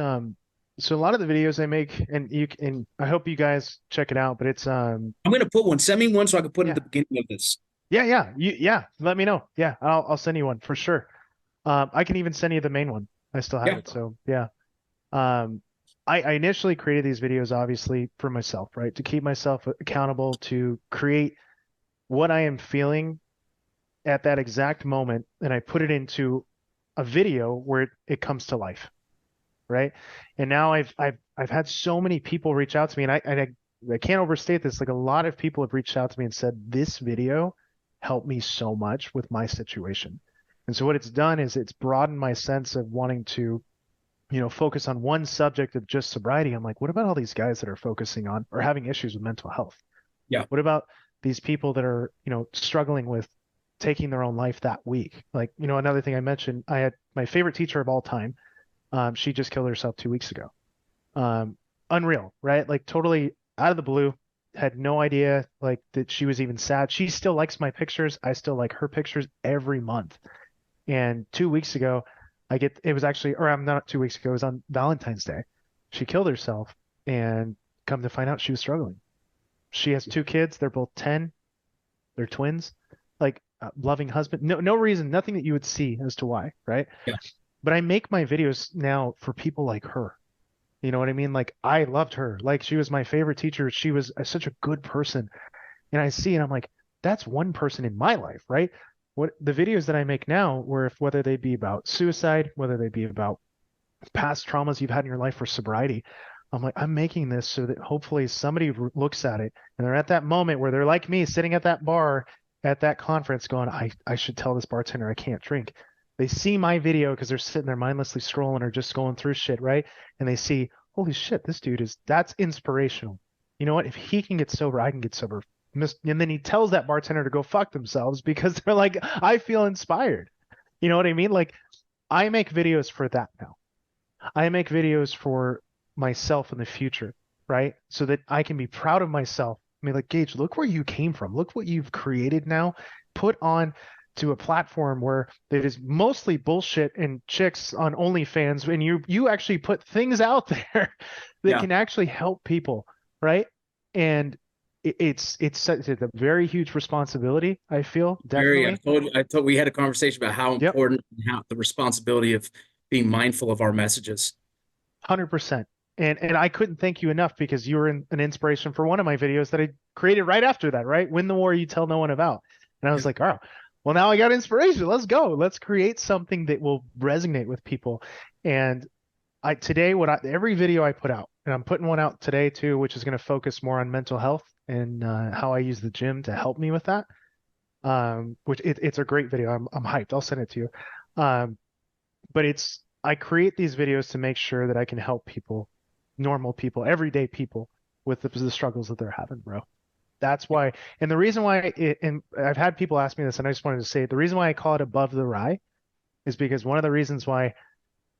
so a lot of the videos I make, and I hope you guys check it out, but it's I'm gonna put one. Send me one so I can put it at the beginning of this. Yeah, let me know. Yeah, I'll send you one for sure. I can even send you the main one. I still have it. So yeah. I initially created these videos obviously for myself, right? To keep myself accountable, to create what I am feeling at that exact moment, and I put it into a video where it comes to life, right? And now I've had so many people reach out to me, and I can't overstate this. Like a lot of people have reached out to me and said this video helped me so much with my situation. And so what it's done is it's broadened my sense of wanting to, focus on one subject of just sobriety. I'm like, what about all these guys that are focusing on or having issues with mental health? Yeah. What about these people that are, struggling with taking their own life that week? Like, another thing I mentioned, I had my favorite teacher of all time. She just killed herself 2 weeks ago. Unreal, right? Like totally out of the blue, had no idea like that she was even sad. She still likes my pictures. I still like her pictures every month. And 2 weeks ago, it was actually, or I'm not 2 weeks ago, it was on Valentine's Day. She killed herself, and come to find out she was struggling. She has 2 kids. They're both 10. They're twins, like loving husband. No reason, nothing that you would see as to why, right? Yeah. But I make my videos now for people like her. You know what I mean? Like I loved her. Like she was my favorite teacher. She was such a good person. And I see, and I'm like, that's one person in my life, right? What the videos that I make now, whether they be about suicide, whether they be about past traumas you've had in your life or sobriety, I'm like, I'm making this so that hopefully somebody looks at it and they're at that moment where they're like me sitting at that bar at that conference going, I should tell this bartender I can't drink. They see my video because they're sitting there mindlessly scrolling or just going through shit, right? And they see, holy shit, this dude that's inspirational. You know what? If he can get sober, I can get sober. And then he tells that bartender to go fuck themselves because they're like, I feel inspired. You know what I mean? Like I make videos for that now. I make videos for myself in the future, right? So that I can be proud of myself. I mean, like, Gage, look where you came from. Look what you've created now. Put on to a platform where it is mostly bullshit and chicks on OnlyFans, and you actually put things out there that can actually help people, right? And it's a very huge responsibility, I feel. Definitely. I told we had a conversation about how important and how the responsibility of being mindful of our messages. 100%. And I couldn't thank you enough because you were an inspiration for one of my videos that I created right after that, right? Win the war you tell no one about. And I was like, oh, well, now I got inspiration. Let's go. Let's create something that will resonate with people. And every video I put out, and I'm putting one out today too, which is going to focus more on mental health and how I use the gym to help me with that. Which it's a great video. I'm hyped. I'll send it to you. But I create these videos to make sure that I can help people, normal people, everyday people with the struggles that they're having, bro. That's why. And the reason why and I've had people ask me this, and I just wanted to say the reason why I call it above the rye is because one of the reasons why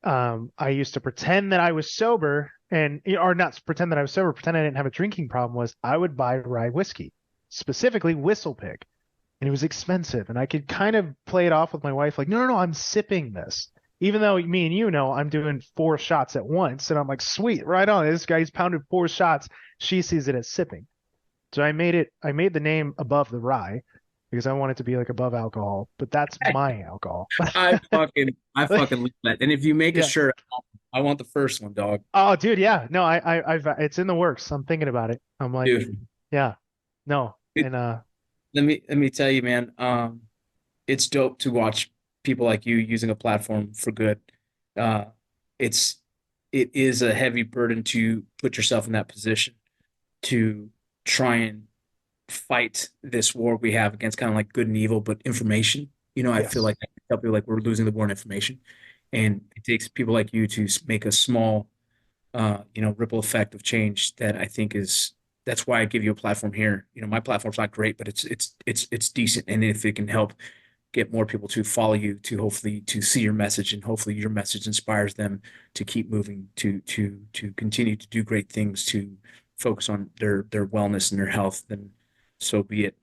I used to pretend that I was sober or not pretend that I was sober, pretend I didn't have a drinking problem was I would buy rye whiskey, specifically Whistle Pig. And it was expensive. And I could kind of play it off with my wife like, no, I'm sipping this. Even though me and I'm doing 4 shots at once. And I'm like, sweet, right on. This guy's pounded 4 shots. She sees it as sipping. So I made the name Above the Rye because I want it to be like above alcohol, but that's my alcohol. I fucking love that. And if you make a shirt, I want the first one, dog. Oh, dude, yeah. No, I've it's in the works. I'm thinking about it. I'm like, Dude, yeah, no, and let me tell you, man. It's dope to watch people like you using a platform for good. Uh, it's it is a heavy burden to put yourself in that position to try and fight this war we have against kind of like good and evil, but information. I feel yes, like I tell people like we're losing the war in information, and it takes people like you to make a small, ripple effect of change that I think is that's why I give you a platform here. My platform's not great, but it's decent, and if it can help get more people to follow you, to hopefully to see your message, and hopefully your message inspires them to keep moving, to continue to do great things, to focus on their wellness and their health, then so be it.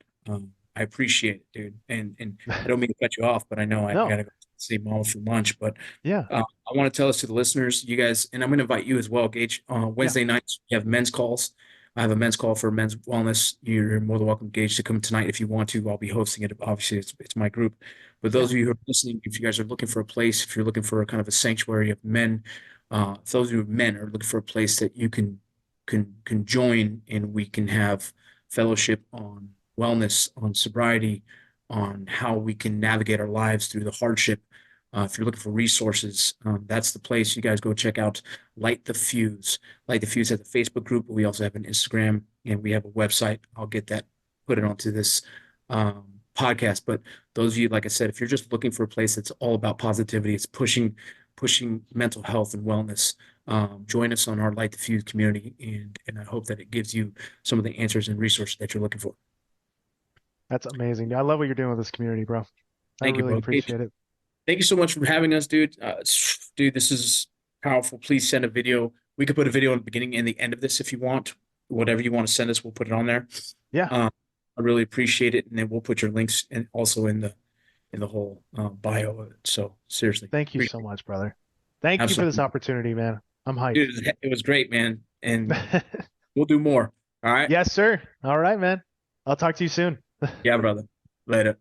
I appreciate it, dude. And I don't mean to cut you off, but I know I no, gotta go see mom for lunch. But yeah, I want to tell this to the listeners, you guys, and I'm going to invite you as well, Gage. yeah, Wednesday nights, we have men's calls. I have a men's call for men's wellness. You're more than welcome, Gage, to come tonight if you want to. I'll be hosting it. Obviously, it's my group. But those yeah. of you who are listening, if you guys are looking for a place, if you're looking for a kind of a sanctuary of men, if those of you men are looking for a place that you can join, and we can have fellowship on wellness, on sobriety, on how we can navigate our lives through the hardship. If you're looking for resources, that's the place you guys go check out. Light the Fuse. Light the Fuse has a Facebook group, but we also have an Instagram and we have a website. I'll get that, put it onto this podcast. But those of you, like I said, if you're just looking for a place that's all about positivity, it's pushing mental health and wellness. Join us on our Light the Fuse community, and I hope that it gives you some of the answers and resources that you're looking for. That's amazing. I love what you're doing with this community, bro. I Thank you, really bro. appreciate it. Thank you so much for having us, dude. Dude, this is powerful. Please send a video. We could put a video in the beginning and the end of this if you want. Whatever you want to send us, we'll put it on there. Yeah, I really appreciate it, and then we'll put your links and also in the whole bio of it. So seriously, thank you so much, brother. Thank you for this absolutely, opportunity, man. I'm hyped. dude. It was great, man, and we'll do more. All right, Yes, sir. All right, man. I'll talk to you soon. yeah, brother. Later.